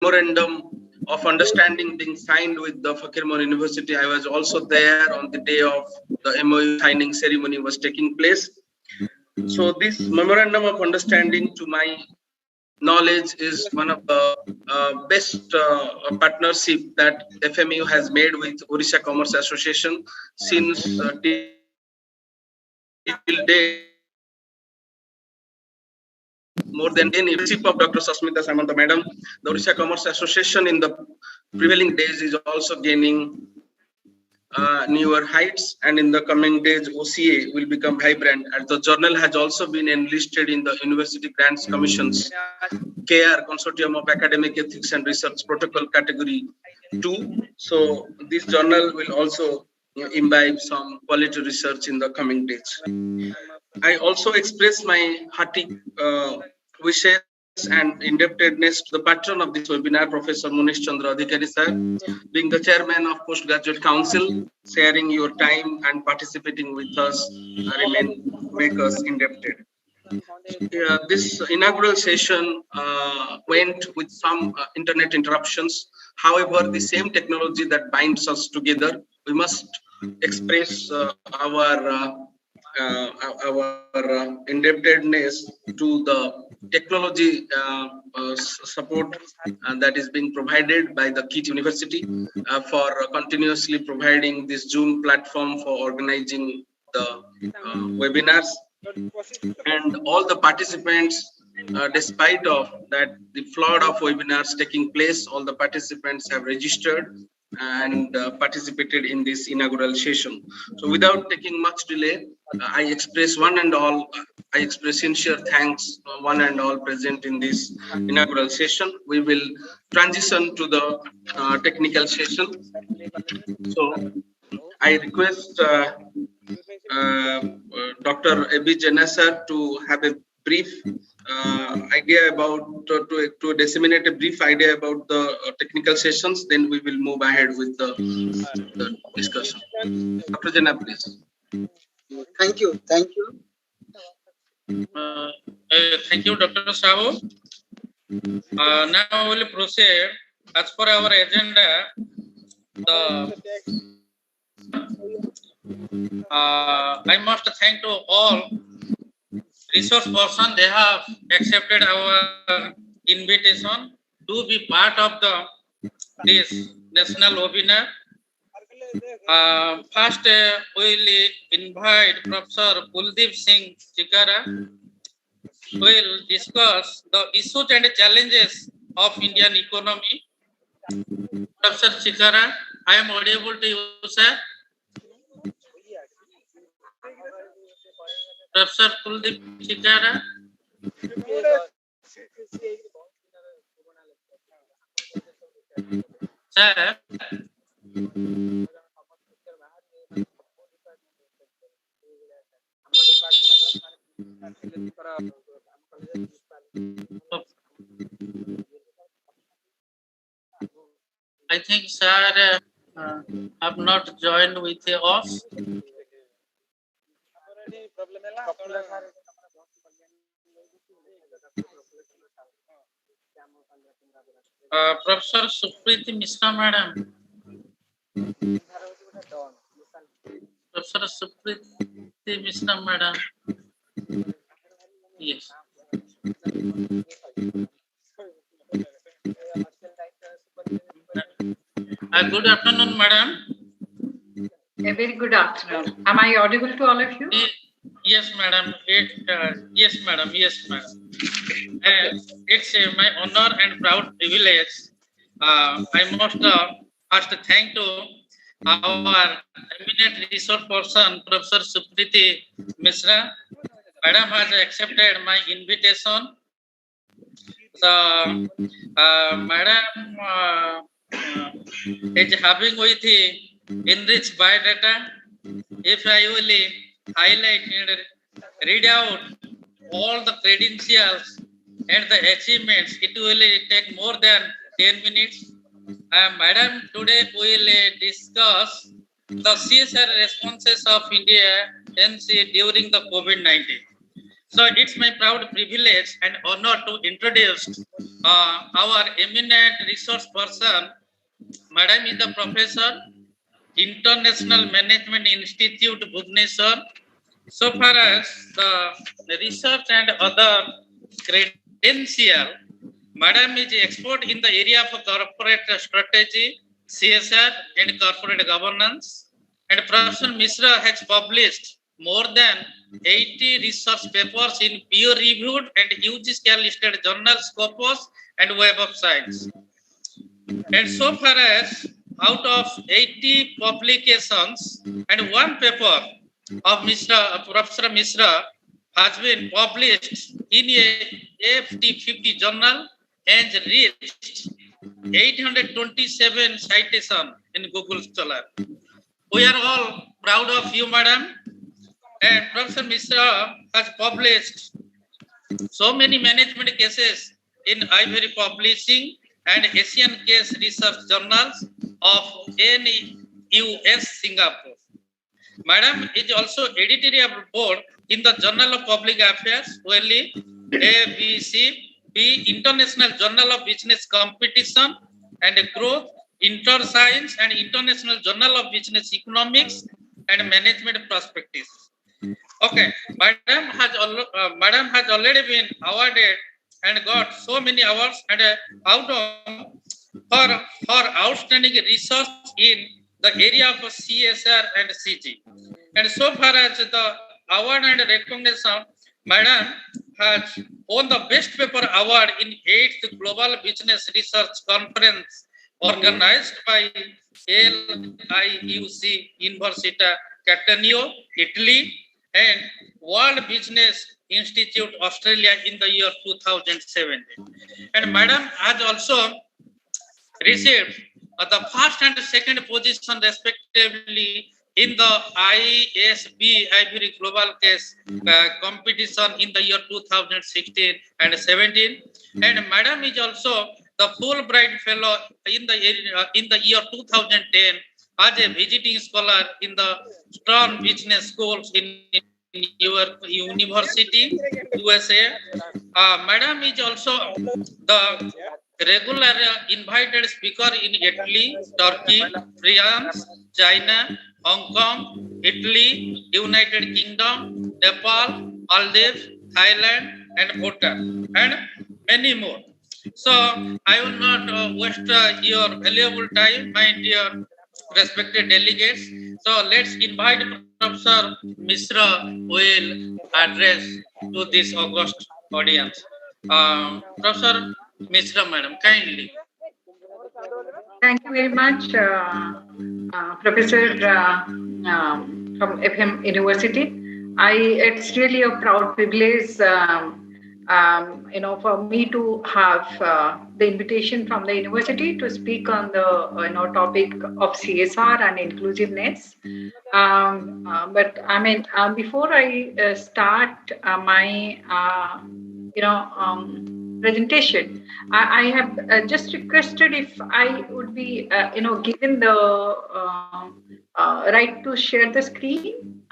memorandum of understanding being signed with the Fakir Mohun University. I was also there on the day of the MOU signing ceremony was taking place. So this memorandum of understanding, to my knowledge, is one of the best partnership that FMU has made with Odisha Commerce Association since till date. More than any leadership of Dr. Sasmita Samanta Madam, the Odisha Commerce Association in the prevailing days is also gaining newer heights, and in the coming days OCA will become vibrant, as the journal has also been enlisted in the University Grants Commission's KR Consortium of Academic Ethics and Research Protocol Category 2. So this journal will also imbibe some quality research in the coming days. I also express my hearty wishes and indebtedness to the patron of this webinar, Professor Munish Chandra Adhikari sir, being the chairman of Postgraduate Council, sharing your time and participating with us, make us indebted. This inaugural session went with some internet interruptions. However, the same technology that binds us together, we must express our indebtedness to the technology support that is being provided by the KIT University for continuously providing this Zoom platform for organizing the webinars. And all the participants, despite of that the flood of webinars taking place, all the participants have registered and participated in this inaugural session. So without taking much delay, I express sincere thanks one and all present in this inaugural session. We will transition to the technical session. So I request Dr. A.B. Jena sir to have a brief idea about, to disseminate a brief idea about the technical sessions, then we will move ahead with the discussion. Dr. Jena, please. Thank you. Thank you, Dr. Sahu. Now we will proceed. As per our agenda, I must thank to all resource person. They have accepted our invitation to be part of this national webinar. First, we will invite Professor Kuldeep Singh Chikara. We will discuss the issues and challenges of Indian economy. Professor Chikara, I am audible to you, sir. Professor Kuldeep Chikara. Sir. I think sir have not joined with us. Professor Supriti Mishra madam. Professor Supriti Mishra madam. Yes. Good afternoon, madam. A very good afternoon. Am I audible to all of you? Yes, madam. Yes, madam. Yes, madam. It's my honor and proud privilege. I must first thank to our eminent resource person, Professor Supriti Mishra. Madam has accepted my invitation. So, madam is having with enriched biodata. If I will highlight and read out all the credentials and the achievements, it will take more than 10 minutes. Madam, today we will discuss the CSR responses of India during the COVID-19. So it's my proud privilege and honor to introduce our eminent resource person. Madam is the professor, International Management Institute, Bhubaneswar. So far as the research and other credential, Madam is expert in the area of corporate strategy, CSR, and corporate governance. And Professor Mishra has published more than 80 research papers in peer-reviewed and UGC listed journals, Scopus, and Web of Science. And so far as out of 80 publications and one paper of Professor Mishra has been published in a FT50 journal and reached 827 citations in Google Scholar. We are all proud of you, madam. And Professor Mishra has published so many management cases in Ivory Publishing and Asian Case Research Journals of NUS Singapore. Madam is also editorial board in the Journal of Public Affairs, OLE, ABC, International Journal of Business Competition and Growth, InterScience, and International Journal of Business Economics and Management Perspectives. Okay, Madam has already been awarded and got so many awards and out of for outstanding research in the area of CSR and CG. And so far as the award and recognition, Madam has won the Best Paper Award in 8th Global Business Research Conference organized by LIUC Università Catania, Italy, and World Business Institute Australia in the year 2017. And Madam has also received the first and second position respectively in the ISB Ivory Global Case competition in the year 2016 and 17. And Madam is also the Fulbright Fellow in the year 2010 as a visiting scholar in the Stern Business Schools in New York University, USA. Madam is also the regular invited speaker in Italy, Turkey, France, China, Hong Kong, Italy, United Kingdom, Nepal, Maldives, Thailand, and Bhutan, and many more. So I will not waste your valuable time, my dear respected delegates. So let's invite Professor Mishra will address to this august audience. Professor Mishra, madam, kindly. Thank you very much, Professor from FM University. It's really a proud privilege, for me to have the invitation from the university to speak on the topic of CSR and inclusiveness. But I mean, before I start my presentation, I have just requested if I would be given the right to share the screen.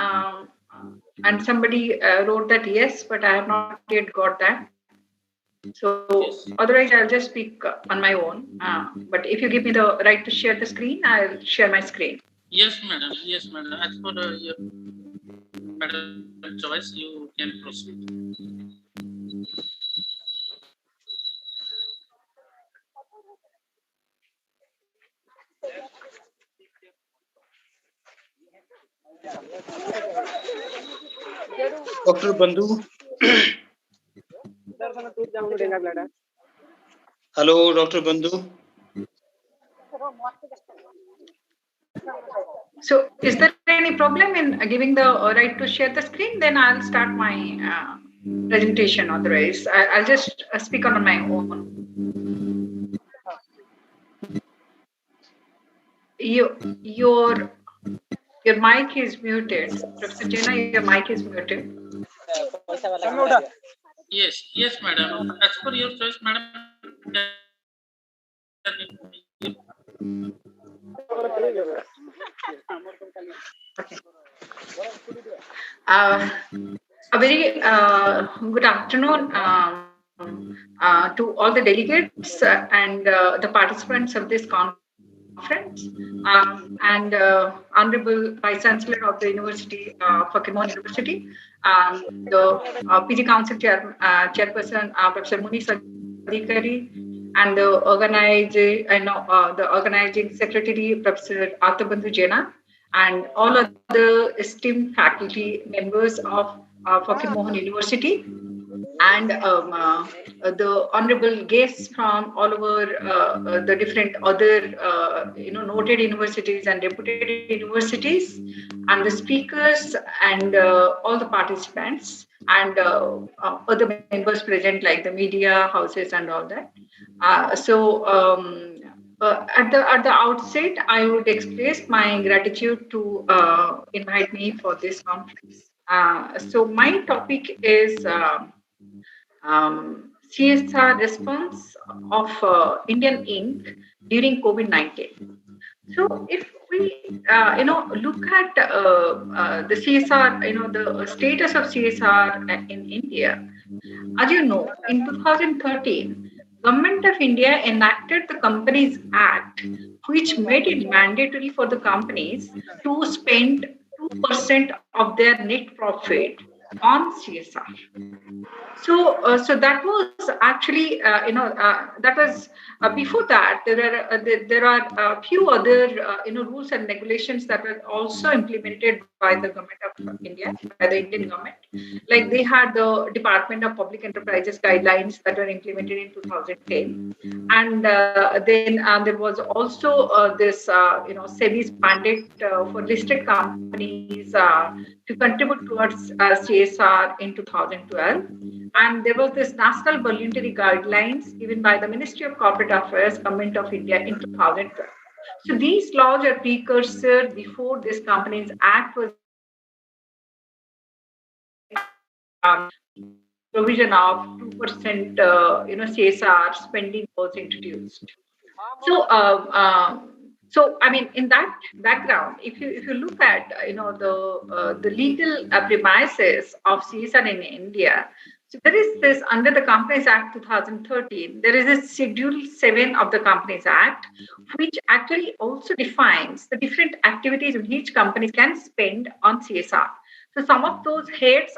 And somebody wrote that yes, but I have not yet got that. So otherwise, I'll just speak on my own. But if you give me the right to share the screen, I'll share my screen. Yes, madam. Yes, madam. As for your madam choice, you can proceed. Dr. Bandhu. Hello, Dr. Bandhu. So is there any problem in giving the right to share the screen? Then I'll start my presentation. Otherwise, I'll just speak on my own. Your mic is muted. Professor Jena, your mic is muted. Yes, madam. As per your choice, madam. Okay. A very good afternoon to all the delegates and the participants of this conference, and Honorable Vice Chancellor of the University, Fakir University, the PG Council Chairperson, Professor Muni Sadikari, and the organizing secretary, Professor Atabandhu Jena, and all other esteemed faculty members of Fakir Mohan University, and the honorable guests from all over the different other noted universities and reputed universities, and the speakers and all the participants and other members present like the media houses and all that. At the outset, I would express my gratitude to invite me for this conference. So my topic is CSR response of Indian Inc. during COVID-19. So if we, look at the CSR, the status of CSR in India, as you know, in 2013, Government of India enacted the Companies Act, which made it mandatory for the companies to spend 2% of their net profit on CSR. So that was actually, that was before that. There are a few other, rules and regulations that were also implemented by the government of India, by the Indian government. Like they had the Department of Public Enterprises guidelines that were implemented in 2010, and then there was also this, SEBI's mandate for listed companies to contribute towards CSR in 2012. And there was this National Voluntary Guidelines given by the Ministry of Corporate Affairs, Government of India in 2012. So these laws are precursor before this Companies Act was provision of 2%, CSR spending was introduced. So I mean, in that background, if you look at the legal premises of CSR in India, so there is this under the Companies Act 2013. There is a Schedule 7 of the Companies Act, which actually also defines the different activities which companies can spend on CSR. So some of those heads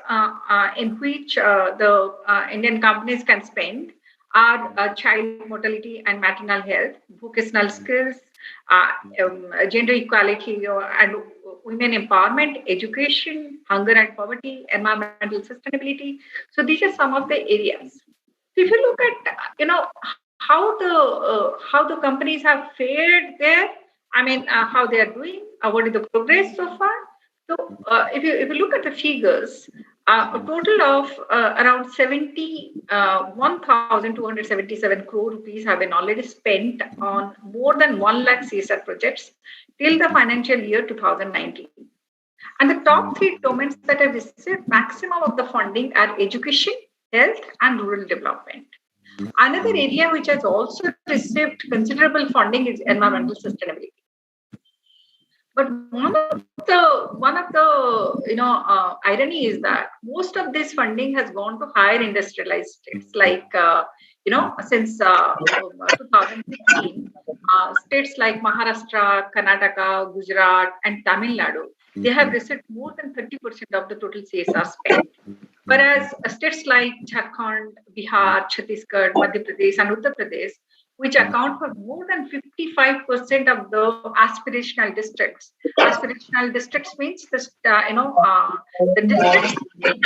in which the Indian companies can spend are child mortality and maternal health, vocational skills, gender equality and women empowerment, education, hunger and poverty, environmental sustainability. So these are some of the areas. So if you look at how the companies have fared there, I mean how they are doing, what is the progress so far. So if you look at the figures, a total of around 71,277 crore rupees have been already spent on more than 1 lakh CSR projects till the financial year 2019. And the top three domains that have received maximum of the funding are education, health, and rural development. Another area which has also received considerable funding is environmental sustainability. But one of the irony is that most of this funding has gone to higher industrialized states, like since 2016, states like Maharashtra, Karnataka, Gujarat, and Tamil Nadu, they have received more than 30% of the total CSR spend. Whereas states like Jharkhand, Bihar, Chhattisgarh, Madhya Pradesh, and Uttar Pradesh, which account for more than 55% of the aspirational districts. Aspirational districts means the districts with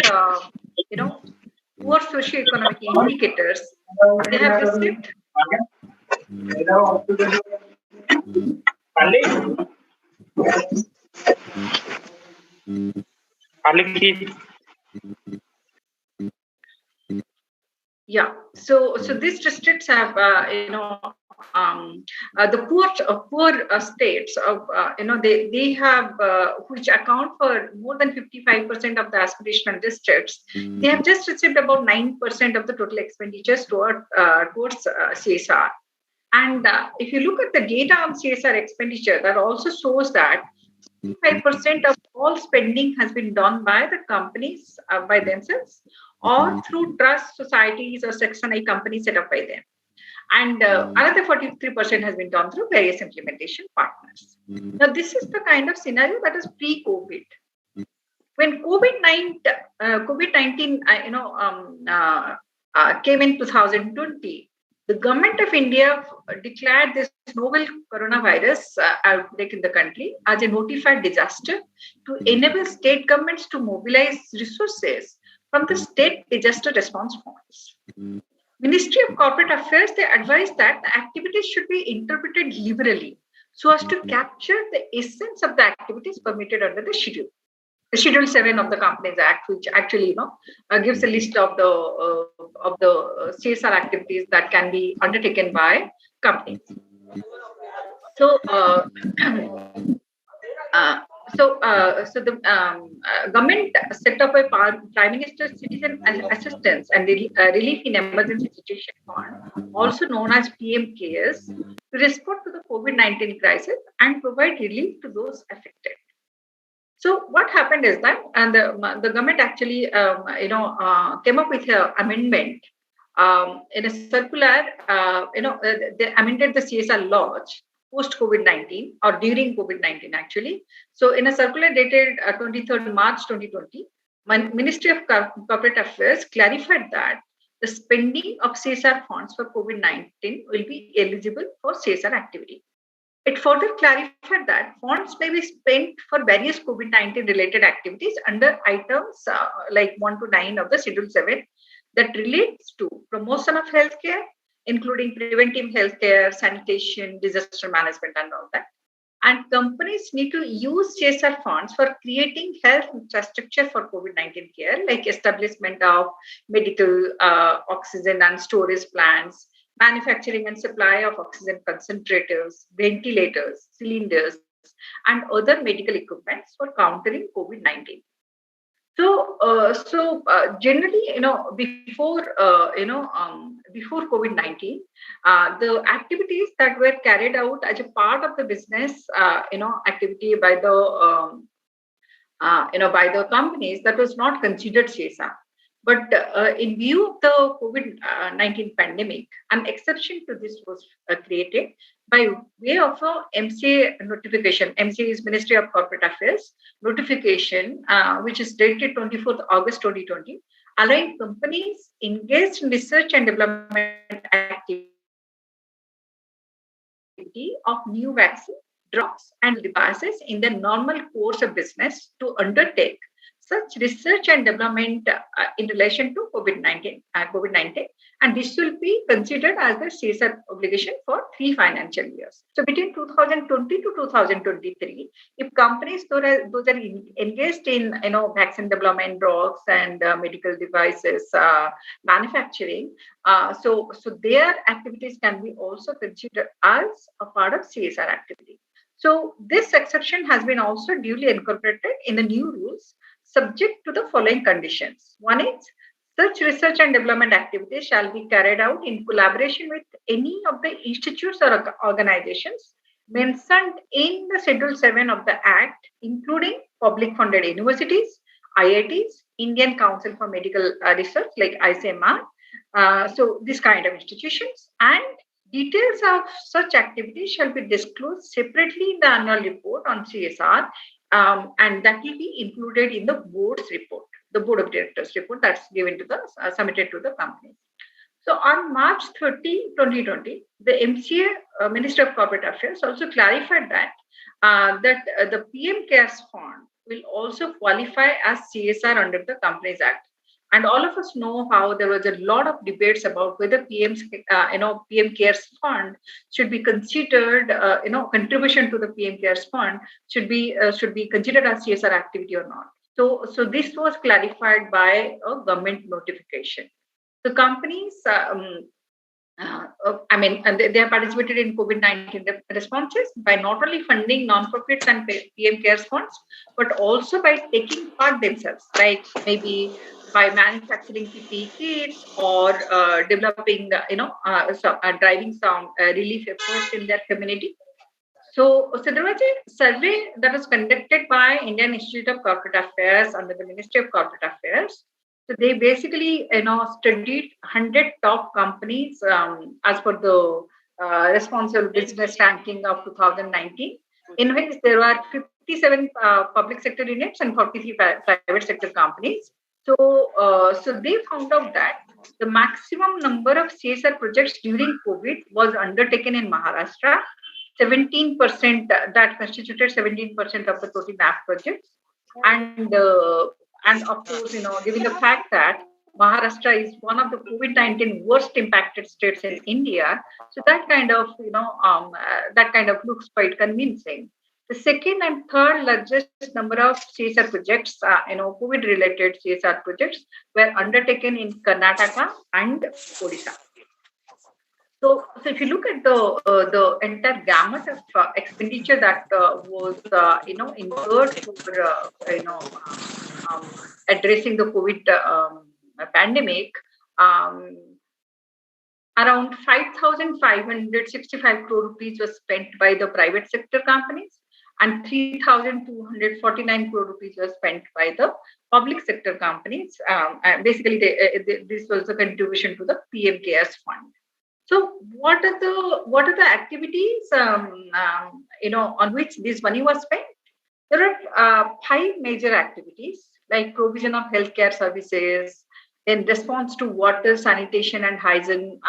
poor socioeconomic indicators. They have received. Yeah, so these districts have the poor states of they have which account for more than 55% of the aspirational districts. They have just received about 9% of the total expenditures towards CSR. And if you look at the data on CSR expenditure, that also shows that 55% of all spending has been done by the companies by themselves or through trust societies or Section 8 companies set up by them. And another 43% has been done through various implementation partners. Now, this is the kind of scenario that is pre-COVID. When COVID-19 came in 2020, the government of India declared this novel coronavirus outbreak in the country as a notified disaster to enable state governments to mobilize resources from the state disaster response funds. Ministry of Corporate Affairs, they advised that the activities should be interpreted liberally so as to capture the essence of the activities permitted under the schedule. The Schedule 7 of the Companies Act, which actually gives a list of the CSR activities that can be undertaken by companies. So, the government set up a Prime Minister's Citizen Assistance and Relief in Emergency Situation Fund, also known as PM CARES, to respond to the COVID-19 crisis and provide relief to those affected. So what happened is that, and the government actually, came up with an amendment in a circular. They amended the CSR laws post COVID-19 or during COVID-19 actually. So in a circular dated 23rd March 2020, Ministry of Corporate Affairs clarified that the spending of CSR funds for COVID-19 will be eligible for CSR activity. It further clarified that funds may be spent for various COVID-19 related activities under items like 1 to 9 of the Schedule 7 that relates to promotion of healthcare, including preventive healthcare, sanitation, disaster management, and all that. And companies need to use CSR funds for creating health infrastructure for COVID-19 care, like establishment of medical oxygen and storage plants, manufacturing and supply of oxygen concentrators, ventilators, cylinders, and other medical equipments for countering COVID-19. So, generally, before COVID-19, the activities that were carried out as a part of the business, activity by the, by the companies, that was not considered CSR. But in view of the COVID-19 pandemic, an exception to this was created by way of a MCA notification. MCA is Ministry of Corporate Affairs notification, which is dated 24th August 2020, allowing companies engaged in research and development activity of new vaccine, drugs, and devices in the normal course of business to undertake such research and development in relation to COVID-19, and this will be considered as the CSR obligation for 3 financial years. So between 2020 to 2023, if companies those are engaged in vaccine development, drugs, and medical devices manufacturing, so their activities can be also considered as a part of CSR activity. So this exception has been also duly incorporated in the new rules, subject to the following conditions. One is, such research and development activities shall be carried out in collaboration with any of the institutes or organizations mentioned in the Schedule 7 of the Act, including public funded universities, IITs, Indian Council for Medical Research like ICMR, so this kind of institutions, and details of such activities shall be disclosed separately in the annual report on CSR, and that will be included in the board's report, the board of directors report that's given to the submitted to the company. So on March 30, 2020, the MCA, Minister of Corporate Affairs, also clarified that the PM CARES Fund will also qualify as CSR under the Companies Act. And all of us know how there was a lot of debates about whether PM CARES Fund should be considered, contribution to the PM CARES Fund should be considered as CSR activity or not. So this was clarified by a government notification. The companies, they have participated in COVID-19 responses by not only funding non-profits and PM CARES funds, but also by taking part themselves, like maybe by manufacturing PPE kits or developing, driving some relief efforts in their community. So there was a survey that was conducted by Indian Institute of Corporate Affairs under the Ministry of Corporate Affairs. So they basically, studied 100 top companies as per the responsible business ranking of 2019, in which there were 57 public sector units and 43 private sector companies. So they found out that the maximum number of CSR projects during COVID was undertaken in Maharashtra. 17% that constituted 17% of the total MAP projects, and of course, given the fact that Maharashtra is one of the COVID-19 worst impacted states in India, so that kind of looks quite convincing. The second and third largest number of CSR projects, COVID-related CSR projects, were undertaken in Karnataka and Odisha. So if you look at the entire gamut of expenditure that was incurred for addressing the COVID pandemic, um, around 5,565 crore rupees was spent by the private sector companies, and 3,249 crore rupees was spent by the public sector companies. And basically, this was the contribution to the PM CARES fund. So, what are the activities on which this money was spent? There are five major activities like provision of healthcare services, then response to water, sanitation, and hygiene,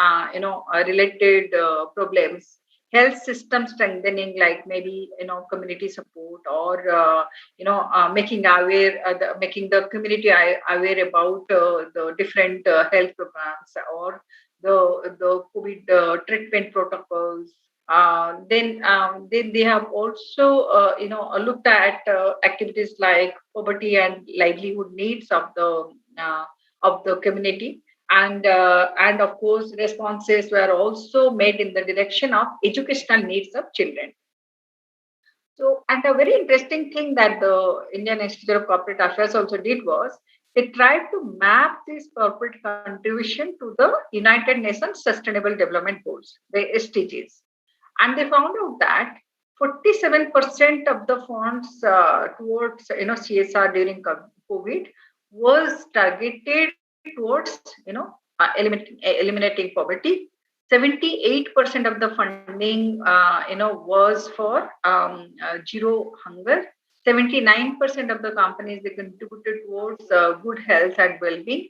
related problems, health system strengthening, like maybe community support, or making the community aware about the different health programs, or the COVID treatment protocols. Then they have also looked at activities like poverty and livelihood needs of the community, and of course responses were also made in the direction of educational needs of children. So, and a very interesting thing that the Indian Institute of Corporate Affairs also did was they tried to map this corporate contribution to the United Nations Sustainable Development Goals, the SDGs. And they found out that 47% of the funds towards CSR during COVID was targeted towards eliminating poverty. 78% of the funding was for zero hunger. 79% of the companies they contributed towards good health and well-being.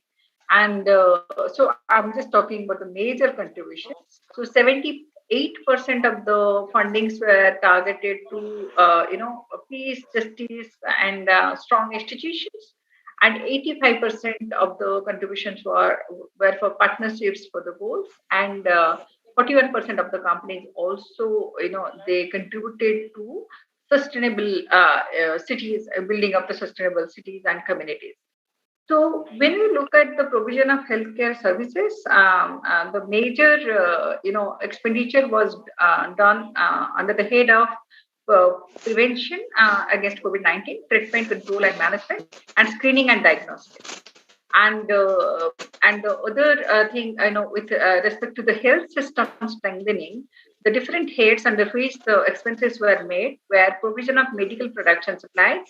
And so I'm just talking about the major contributions. So 78% of the fundings were targeted to peace, justice, and strong institutions, and 85% of the contributions were for partnerships for the goals, and 41% of the companies also they contributed to sustainable cities, building up the sustainable cities and communities. So when we look at the provision of healthcare services, the major expenditure was done under the head of prevention against COVID-19, treatment, control, and management, and screening and diagnostics. And the other thing, with respect to the health system strengthening, the different heads under which the expenses were made were provision of medical products and supplies,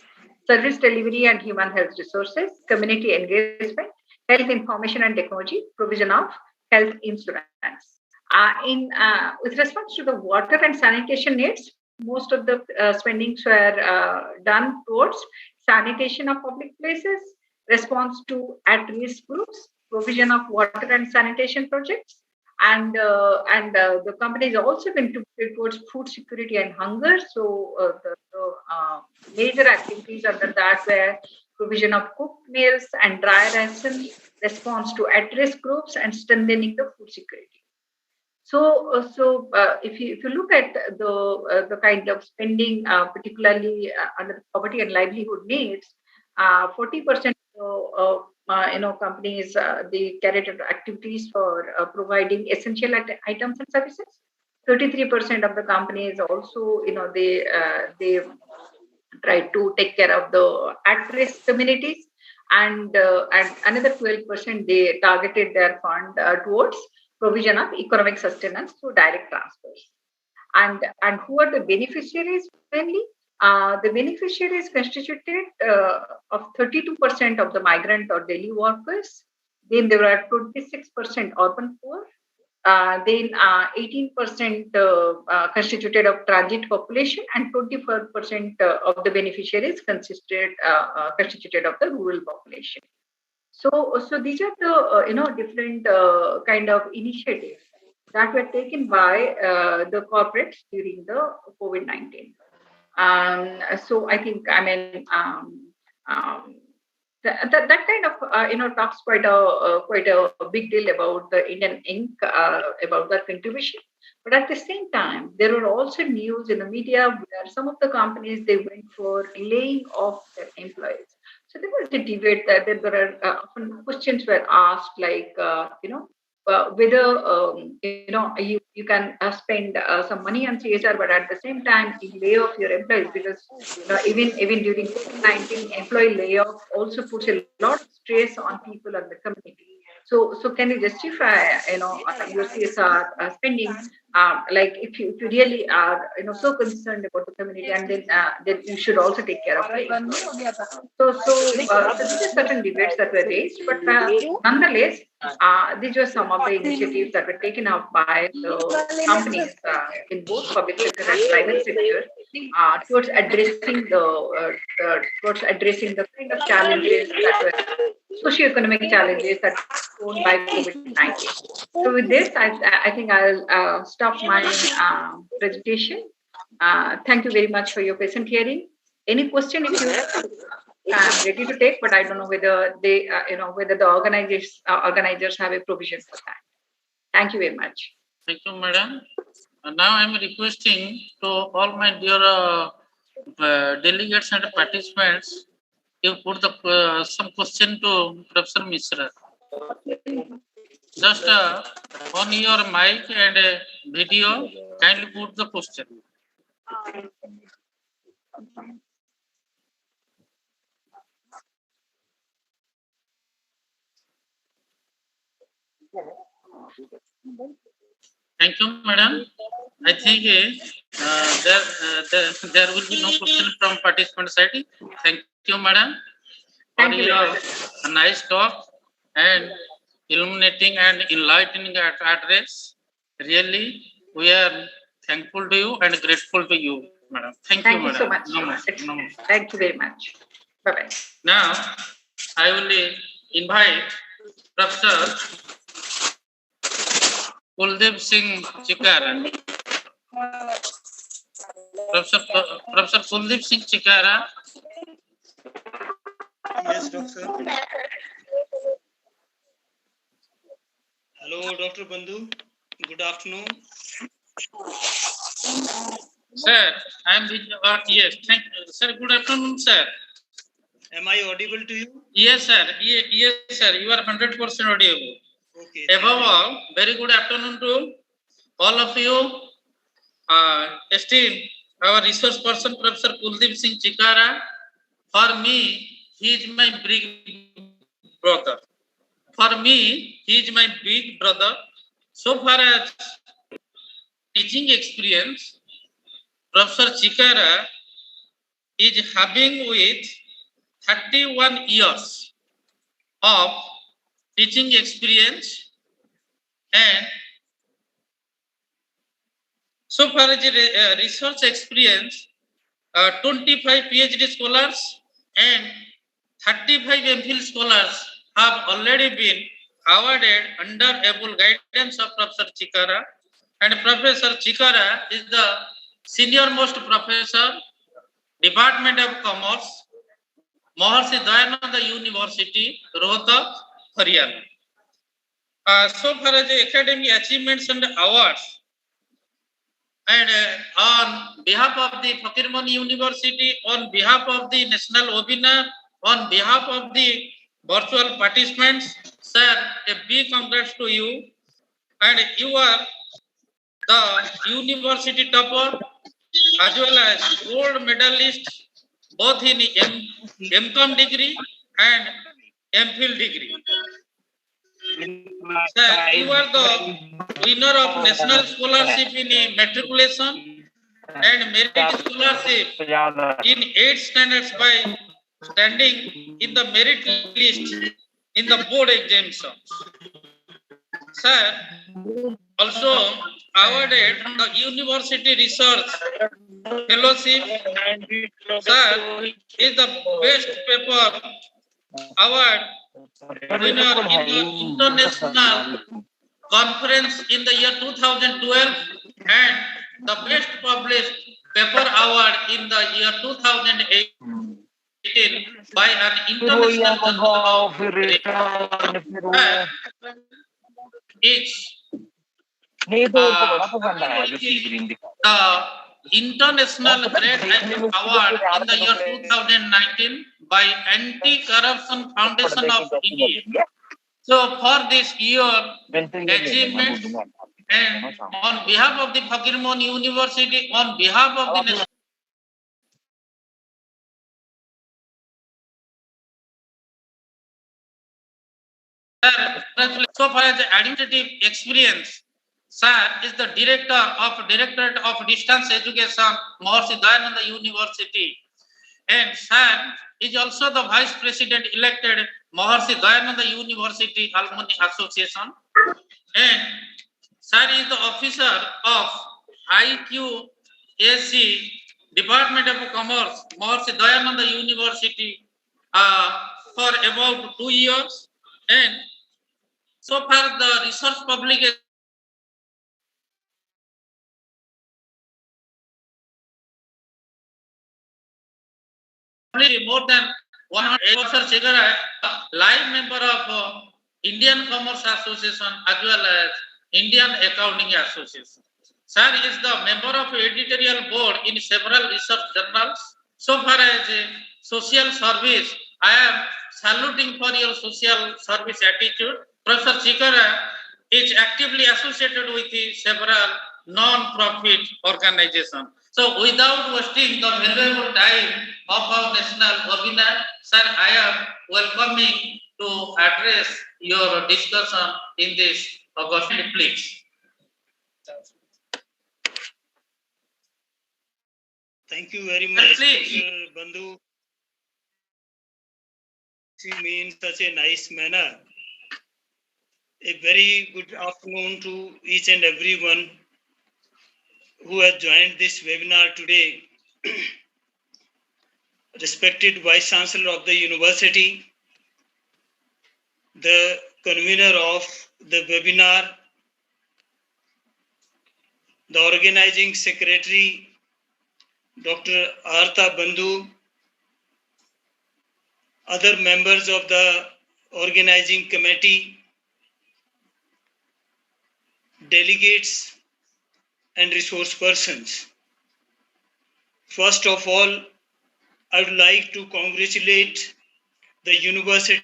service delivery and human health resources, community engagement, health information and technology, provision of health insurance. With respect to the water and sanitation needs, most of the spendings were done towards sanitation of public places, response to at-risk groups, provision of water and sanitation projects, and the companies also contributed towards food security and hunger. So the major activities under that were provision of cooked meals and dry rations, response to at-risk groups, and strengthening the food security. So if you look at the kind of spending, particularly under poverty and livelihood needs, 40% companies they carried out activities for providing essential items and services. 33% of the companies also they try to take care of the at-risk communities, and another 12% they targeted their fund towards provision of economic sustenance through direct transfers. And who are the beneficiaries mainly? The beneficiaries constituted of 32% of the migrant or daily workers. Then there were 26% urban poor. Then 18% constituted of transit population, and 24% of the beneficiaries constituted of the rural population. So these are the different kind of initiatives that were taken by the corporates during the COVID-19. So I think um, that kind of talks quite a big deal about the Indian Inc. About that contribution. But at the same time, there were also news in the media where some of the companies they went for laying off their employees. So there was a debate that there were often questions were asked like whether you can spend some money on CSR, but at the same time you lay off your employees because even during COVID-19, employee layoff also puts a lot of stress on people and the community. So can you justify your CSR spending? Like if you really are so concerned about the community, and then you should also take care of the employees. So these are certain debates that were raised, but nonetheless, these were some of the initiatives that were taken up by the companies in both public sector and private sector towards addressing the kind of challenges that were socioeconomic challenges that were shown by COVID-19. So with this, I think I'll stop my presentation. Thank you very much for your patient hearing. Any question if you I'm ready to take, but I don't know whether they, whether the organizers have a provision for that. Thank you very much. Thank you, madam. Now I'm requesting to all my dear delegates and participants to put the some question to Professor Mishra. Just on your mic and video, kindly put the question. Thank you, madam. I think there will be no question from participant side. Thank you, madam, for your nice talk and illuminating and enlightening address. Really, we are thankful to you and grateful to you, madam. Thank you, madam. So much. No more. Thank you very much. Bye-bye. Now, I will invite Professor Kuldeep Singh Chikara. Professor Kuldeep Singh Chikara. Yes, doctor. Hello, Dr. Bandhu. Good afternoon. Sir, I am yes. Thank you, sir. Good afternoon, sir. Am I audible to you? Yes, sir. Yes, sir. You are 100% audible. Okay. Above all, very good afternoon to all of you. Esteemed our resource person, Professor Kuldeep Singh Chikara. For me, he is my big brother. For me, he is my big brother. So far as teaching experience, Professor Chikara is having with 31 years of teaching experience, and so far as research experience, 25 PhD scholars and 35 MPhil scholars have already been awarded under able guidance of Professor Chikara, and Professor Chikara is the senior most professor, Department of Commerce, Maharshi Dayananda University, Rohtak, Haryana. So far as the academic achievements and awards, and on behalf of the Fakirmon University, on behalf of the National Webinar, on behalf of the virtual participants, sir, a big congrats to you. And you are the university topper as well as gold medalist both in MCom degree and MPhil degree. Sir, you are the winner of National Scholarship in Matriculation and Merit Scholarship in 8th standards by standing in the merit list in the board examinations. Sir, also awarded the University Research Fellowship. Sir, is the best paper award winner in the international conference in the year 2012 and the best published paper award in the year 2018 by an international journal of it's the International Great Item Award in the year 2019 by Anti-Corruption Foundation of India. So for this year achievements and on behalf of the Fakirmon University, on behalf of the national so far as the administrative experience, sir is the director of Directorate of Distance Education, Mahorshi Dayananda University, and sir is also the Vice President elected Mahorshi Dayananda University Alumni Association, and sir is the officer of IQAC Department of Commerce, Mahorshi Dayananda University for about 2 years, and so far the research publication more than 100 Professor Chegara, live member of Indian Commerce Association as well as Indian Accounting Association. Sir is the member of editorial board in several research journals. So far as social service, I am saluting for your social service attitude. Professor Chigara is actively associated with several non-profit organizations. So without wasting the valuable time of our national webinar, sir, I am welcoming to address your discussion in this August, please. Thank you very much, Please. Dr. Bandhu. You mean such a nice manner. A very good afternoon to each and everyone who has joined this webinar today. Respected Vice Chancellor of the University, the convener of the webinar, the organizing secretary, Dr. Artha Bandhu, other members of the organizing committee, delegates, and resource persons. First of all, I would like to congratulate the university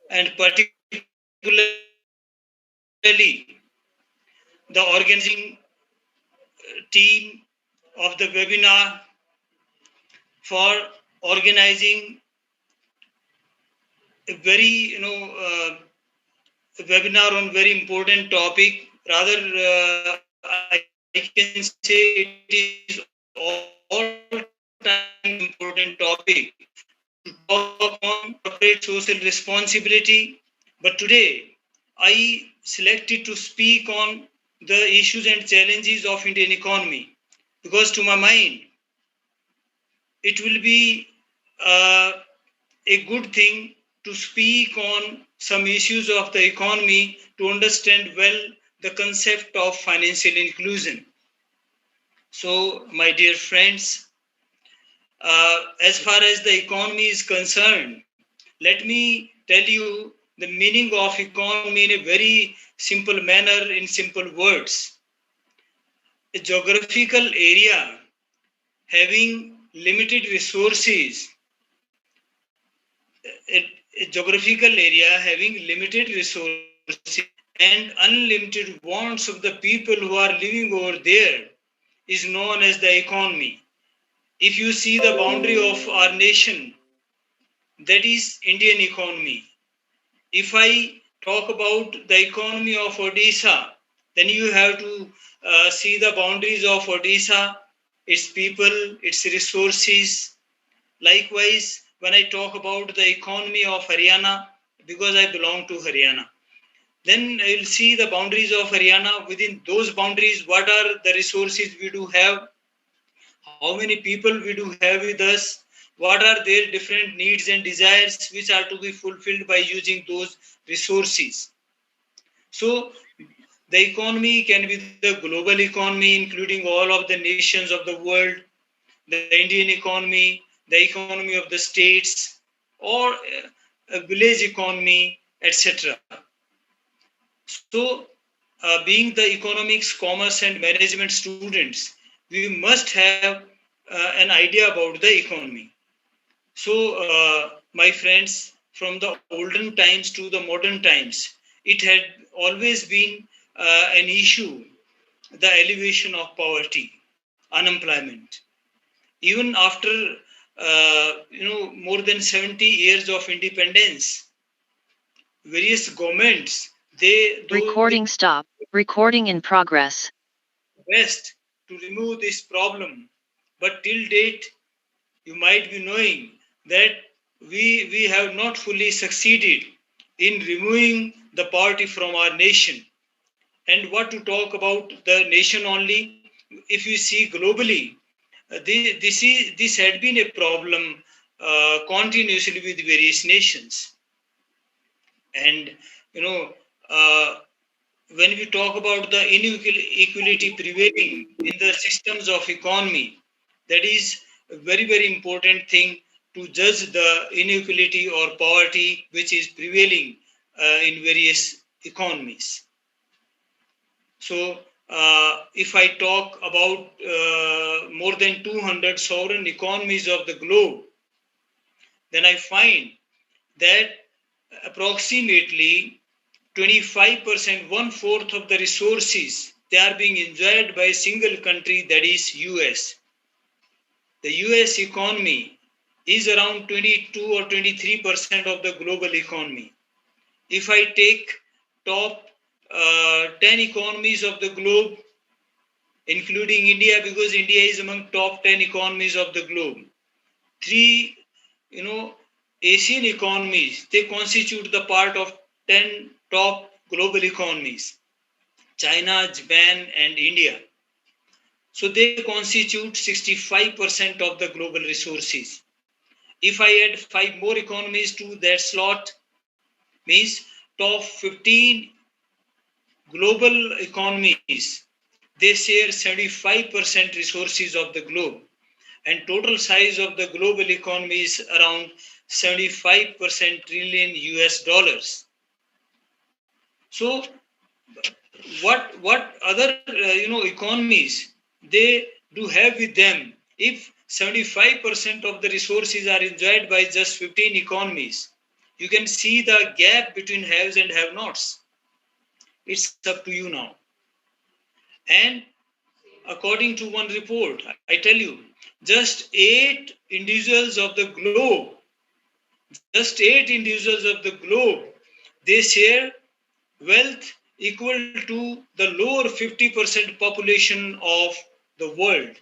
and particularly the organizing team of the webinar for organizing a very, webinar on very important topic. Rather, I can say it is all-time important topic to talk on corporate social responsibility. But today, I selected to speak on the issues and challenges of Indian economy because to my mind, it will be a good thing to speak on some issues of the economy to understand well the concept of financial inclusion. So, my dear friends, as far as the economy is concerned, let me tell you the meaning of economy in a very simple manner, in simple words. A geographical area having limited resources, a geographical area having limited resources and unlimited wants of the people who are living over there is known as the economy. If you see the boundary of our nation, that is Indian economy. If I talk about the economy of Odisha, then you have to see the boundaries of Odisha, its people, its resources. Likewise, when I talk about the economy of Haryana, because I belong to Haryana, then I will see the boundaries of Haryana. Within those boundaries, what are the resources we do have? How many people we do have with us? What are their different needs and desires which are to be fulfilled by using those resources? So the economy can be the global economy, including all of the nations of the world, the Indian economy, the economy of the states, or a village economy, etc. So, being the economics, commerce, and management students, we must have an idea about the economy. So, my friends, from the olden times to the modern times, it had always been an issue, the elevation of poverty, unemployment. Even after more than 70 years of independence, various governments they Recording stop. Recording in progress. best to remove this problem, but till date you might be knowing that we have not fully succeeded in removing the poverty from our nation. And what to talk about the nation only, if you see globally, this had been a problem continuously with various nations. And you know, uh, when we talk about the inequality prevailing in the systems of economy, that is a very, very important thing to judge the inequality or poverty which is prevailing in various economies. So, if I talk about more than 200 sovereign economies of the globe, then I find that approximately 25%, one-fourth of the resources, they are being enjoyed by a single country, that is US. The US economy is around 22 or 23% of the global economy. If I take top 10 economies of the globe, including India, because India is among top 10 economies of the globe, three, Asian economies, they constitute the part of 10 top global economies: China, Japan, and India. So they constitute 65% of the global resources. If I add 5 more economies to that slot, means top 15 global economies, they share 75% resources of the globe. And total size of the global economy is around 75% trillion US dollars. So what other economies they do have with them? If 75% of the resources are enjoyed by just 15 economies, you can see the gap between haves and have-nots. It's up to you now. And according to one report, I tell you, just 8 individuals of the globe, they share wealth equal to the lower 50% population of the world.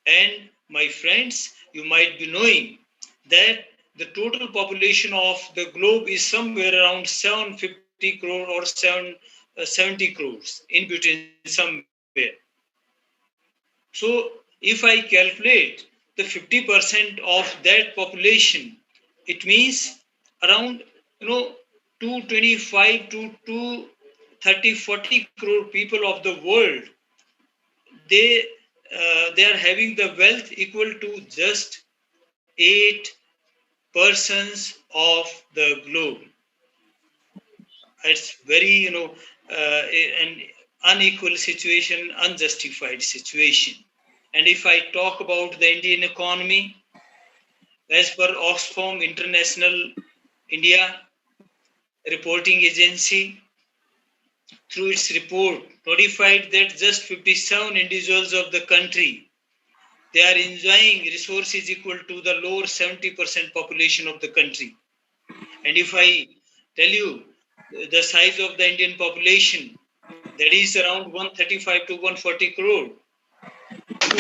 And my friends, you might be knowing that the total population of the globe is somewhere around 750 crore or 70 crores, in between somewhere. So if I calculate the 50% of that population, it means around 225 to 230, 40 crore people of the world, they are having the wealth equal to just 8 persons of the globe. It's very an unequal situation, unjustified situation. And if I talk about the Indian economy, as per Oxfam International India reporting agency, through its report, notified that just 57 individuals of the country, they are enjoying resources equal to the lower 70% population of the country. And if I tell you the size of the Indian population, that is around 135 to 140 crore.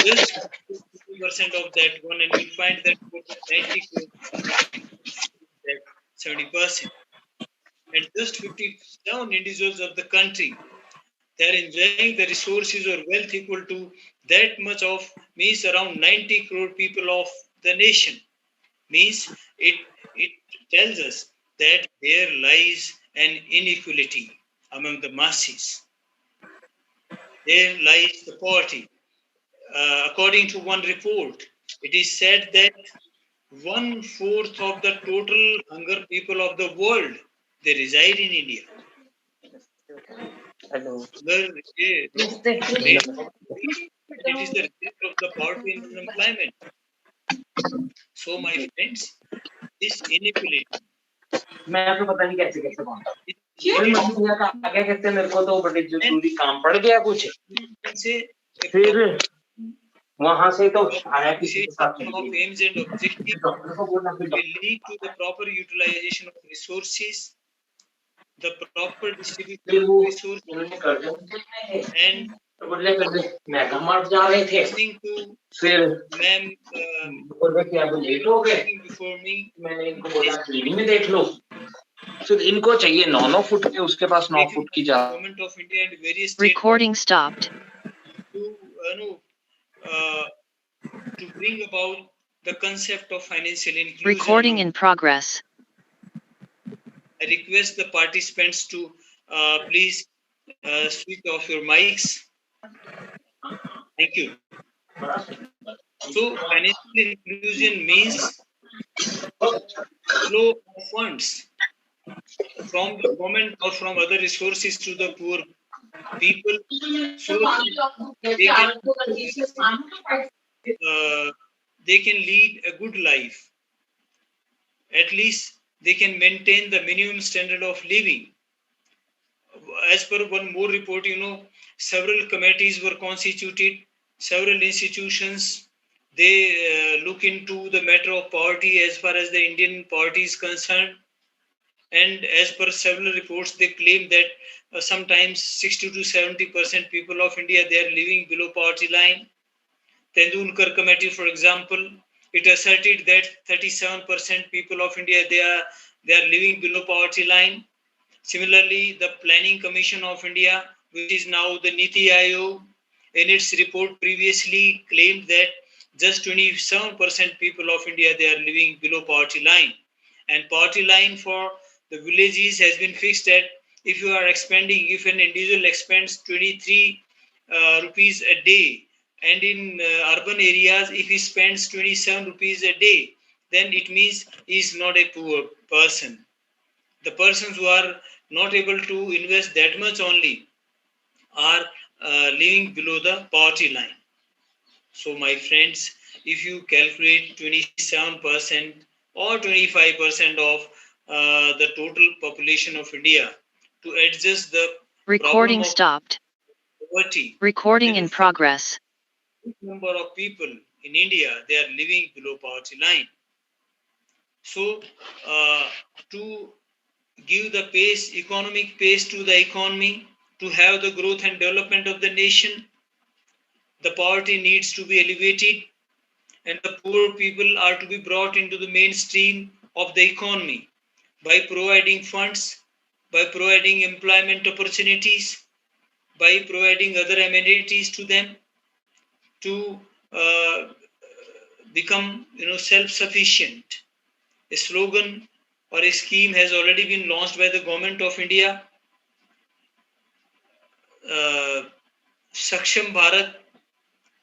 Just 50% of that one, and you'll find that 90 crore, that 70%. And just 57 individuals of the country, they are enjoying the resources or wealth equal to that much of, means around 90 crore people of the nation. Means it tells us that there lies an inequality among the masses. There lies the poverty. According to one report, it is said that 1/4 of the total hunger people of the world, they reside in India. Hello. It is the result of the poverty and unemployment. So, my friends, this inequality. मैं आपको पता नहीं कैसे कैसे बोलता आगे कहते मेरे को तो बड़े जरूरी काम पड़ गया कुछ फिर वहां से तो आया किसी के साथ aims and objectives will lead to the proper utilization of resources, the proper distribution of resources, and listening to ma'am before me, मैंने इनको बोला टीवी में देख लो फिर इनको चाहिए 9 फुट के उसके पास 9 फुट की जा government of India and various Recording stopped. to bring about the concept of financial inclusion. Recording in progress. I request the participants to please switch off your mics. Thank you. So, financial inclusion means flow of funds from the government or from other resources to the poor people, so they can lead a good life. At least they can maintain the minimum standard of living. As per one more report, several committees were constituted, several institutions, they look into the matter of poverty as far as the Indian poverty is concerned. And as per several reports, they claim that sometimes 60 to 70% people of India, they are living below poverty line. Tendulkar committee, for example, it asserted that 37% people of India, they are living below poverty line. Similarly, the Planning Commission of India, which is now the Niti Aayog, in its report previously claimed that just 27% people of India, they are living below poverty line. And poverty line for the villages has been fixed at, if if an individual expends 23 rupees a day, and in urban areas, if he spends 27 rupees a day, then it means he is not a poor person. The persons who are not able to invest that much only are living below the poverty line. So, my friends, if you calculate 27% or 25% of the total population of India to adjust the Recording stopped. poverty, Recording in progress. Number of people in India, they are living below poverty line. So, to give the economic pace to the economy, to have the growth and development of the nation, the poverty needs to be elevated, and the poor people are to be brought into the mainstream of the economy by providing funds, by providing employment opportunities, by providing other amenities to them, to become self-sufficient. A slogan or a scheme has already been launched by the government of India, Saksham Bharat,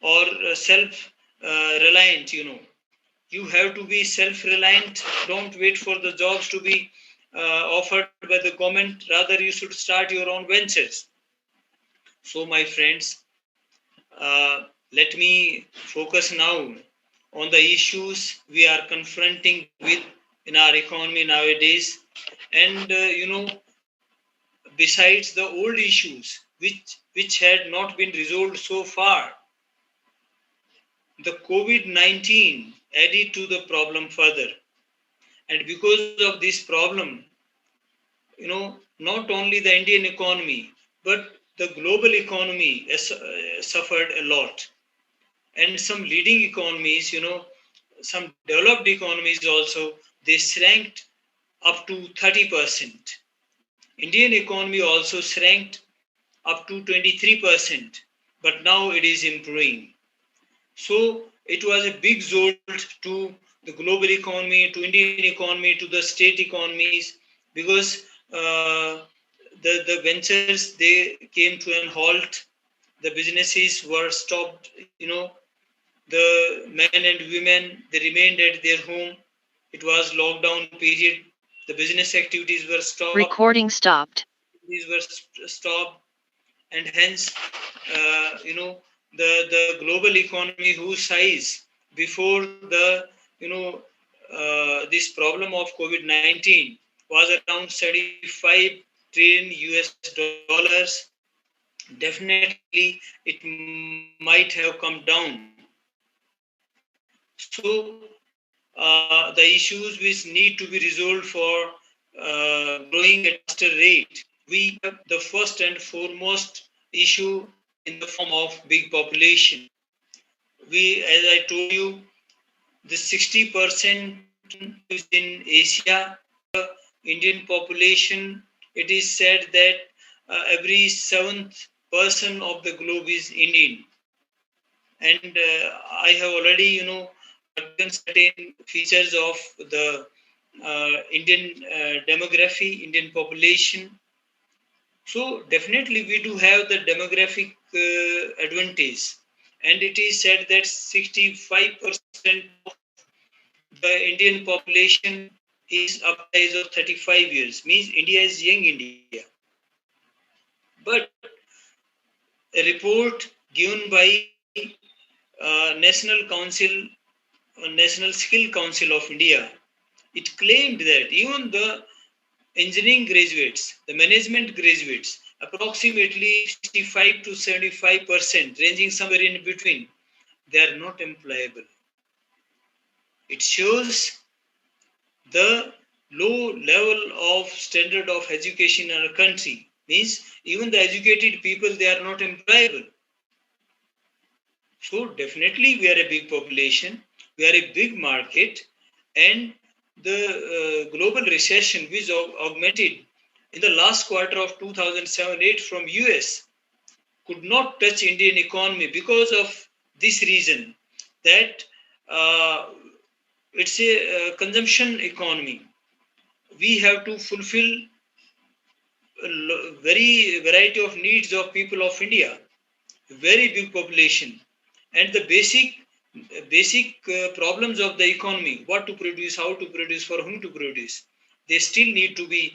or self-reliant. You have to be self-reliant. Don't wait for the jobs to be offered by the government. Rather, you should start your own ventures. So, my friends, let me focus now on the issues we are confronting with in our economy nowadays. And, besides the old issues which had not been resolved so far, the COVID-19 added to the problem further. And because of this problem, not only the Indian economy, but the global economy has suffered a lot. And some leading economies, some developed economies also, they shrank up to 30%. Indian economy also shrank up to 23%, but now it is improving. So it was a big jolt to the global economy, to Indian economy, to the state economies, because the ventures, they came to an halt. The businesses were stopped. The men and women, they remained at their home. It was lockdown period. The business activities were stopped. Recording stopped. These were stopped, and hence, the global economy, whose size before the this problem of COVID-19 was around 75 trillion US dollars. Definitely, it might have come down. So, the issues which need to be resolved for growing at a faster rate, we have the first and foremost issue in the form of big population. As I told you, the 60% is in Asia. The Indian population, it is said that every seventh person of the globe is Indian. And I have already, given certain features of the Indian demography, Indian population. So definitely we do have the demographic advantage. And it is said that 65% of the Indian population is up to the age of 35 years, means India is young India. But a report given by National Skill Council of India, it claimed that even the engineering graduates, the management graduates, approximately 65 to 75%, ranging somewhere in between, they are not employable. It shows the low level of standard of education in our country. Means even the educated people, they are not employable. So definitely we are a big population, we are a big market, and the global recession which augmented in the last quarter of 2007-8 from US could not touch Indian economy because of this reason, that it's a consumption economy. We have to fulfill a very variety of needs of people of India, very big population, and the basic problems of the economy, what to produce, how to produce, for whom to produce, they still need to be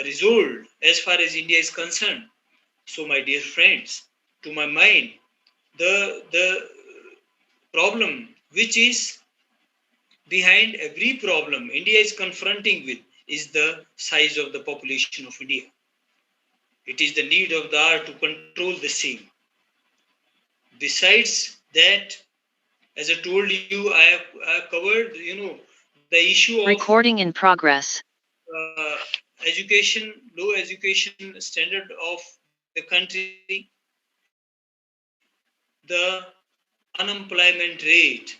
resolved as far as India is concerned. So my dear friends, to my mind, the problem which is behind every problem India is confronting with is the size of the population of India. It is the need of the hour to control the same. Besides that, as I told you, I have covered, the issue of Recording in progress. Education, low education standard of the country, the unemployment rate.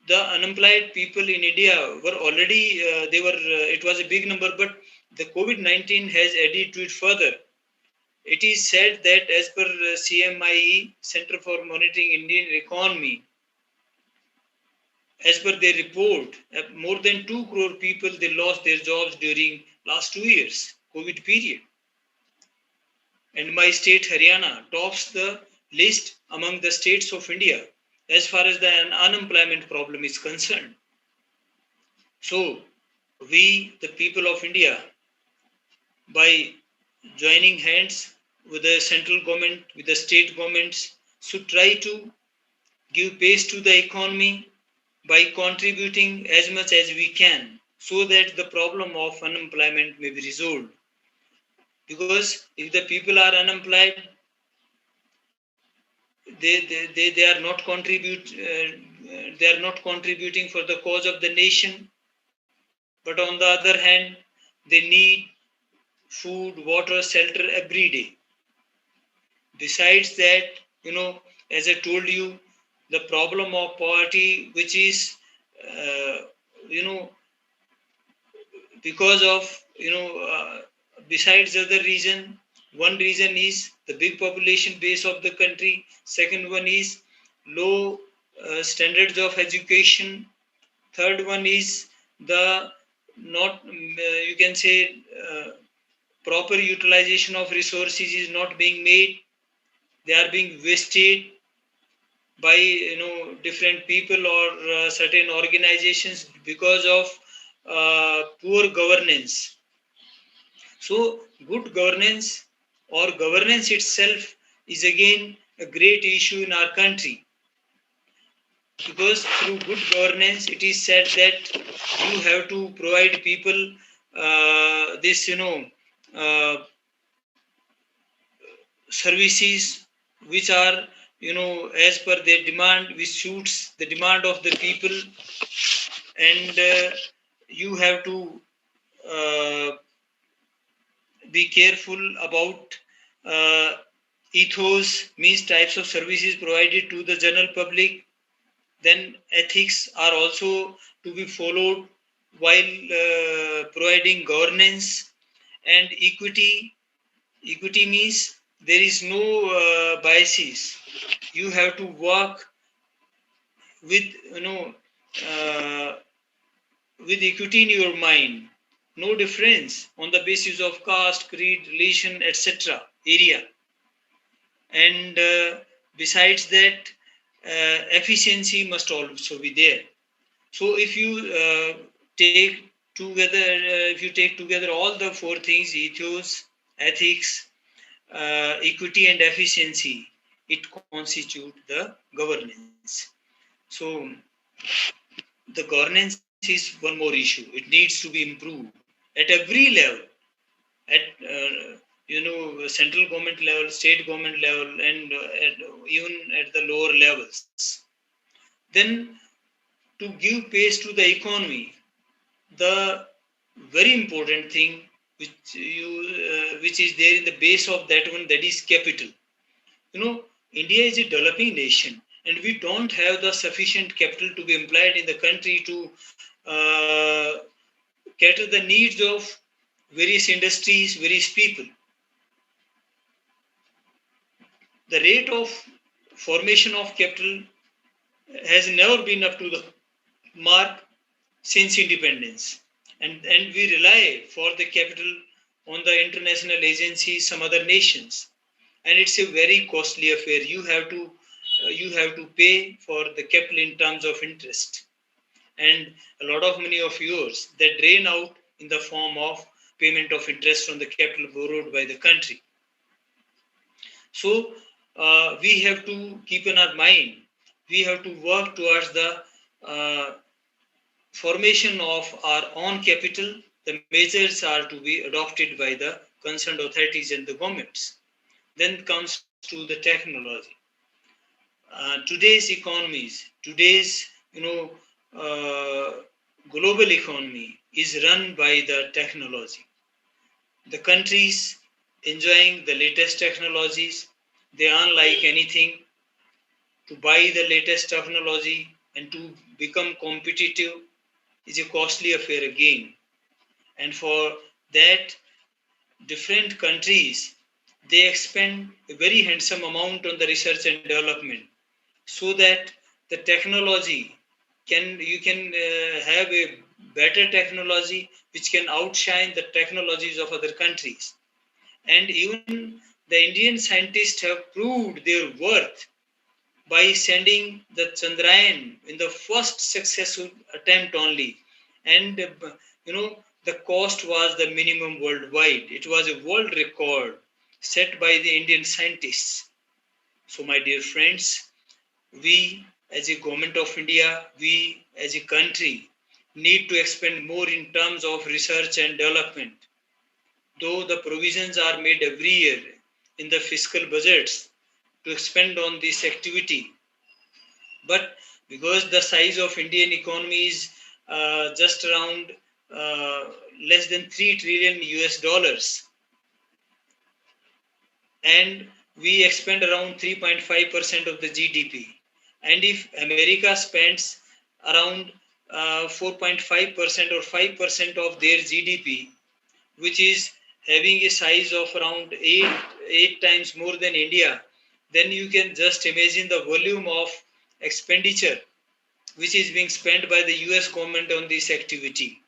The unemployed people in India were already, it was a big number, but the COVID-19 has added to it further. It is said that as per CMIE, Center for Monitoring Indian Economy, as per their report, more than 2 crore people, they lost their jobs during last 2 years, COVID period. And my state, Haryana, tops the list among the states of India as far as the unemployment problem is concerned. So, we, the people of India, by joining hands with the central government, with the state governments, should try to give pace to the economy by contributing as much as we can, so that the problem of unemployment may be resolved. Because if the people are unemployed, they are not contributing for the cause of the nation. But on the other hand, they need food, water, shelter every day. Besides that, as I told you, the problem of poverty, which is, because of, besides other reason, one reason is the big population base of the country. Second one is low standards of education. Third one is the not, you can say, proper utilization of resources is not being made. They are being wasted by different people or certain organizations because of poor governance. So good governance or governance itself is again a great issue in our country, because through good governance it is said that you have to provide people this services which are as per their demand, which suits the demand of the people. And you have to be careful about ethos, means types of services provided to the general public. Then ethics are also to be followed while providing governance. And equity means there is no biases. You have to work with with equity in your mind, no difference on the basis of caste, creed, religion, etc. area. And besides that, efficiency must also be there. So if you take together all the four things: ethos, ethics, equity, and efficiency, it constitutes the governance. So the governance is one more issue. It needs to be improved at every level, at central government level, state government level, and even at the lower levels. Then to give pace to the economy, the very important thing which is there in the base of that one, that is capital. India is a developing nation, and we don't have the sufficient capital to be employed in the country to cater the needs of various industries, various people. The rate of formation of capital has never been up to the mark since independence, and we rely for the capital on the international agencies, some other nations, and it's a very costly affair. You have to pay for the capital in terms of interest, and a lot of money of yours that drain out in the form of payment of interest on the capital borrowed by the country. So we have to keep in our mind, we have to work towards the formation of our own capital. The measures are to be adopted by the concerned authorities and the governments. Then comes to the technology. Today's economies, today's global economy is run by the technology. The countries enjoying the latest technologies, they aren't like anything. To buy the latest technology and to become competitive is a costly affair again. And for that, different countries, they expend a very handsome amount on the research and development, so that the technology you can have a better technology which can outshine the technologies of other countries. And even the Indian scientists have proved their worth by sending the Chandrayaan in the first successful attempt only. And the cost was the minimum worldwide. It was a world record set by the Indian scientists. So my dear friends, we as a government of India, we as a country need to expend more in terms of research and development. Though the provisions are made every year in the fiscal budgets, to expand on this activity. But because the size of Indian economy is just around less than 3 trillion US dollars, and we expend around 3.5% of the GDP. And if America spends around 4.5% or 5% of their GDP, which is having a size of around eight times more than India, then you can just imagine the volume of expenditure which is being spent by the US government on this activity.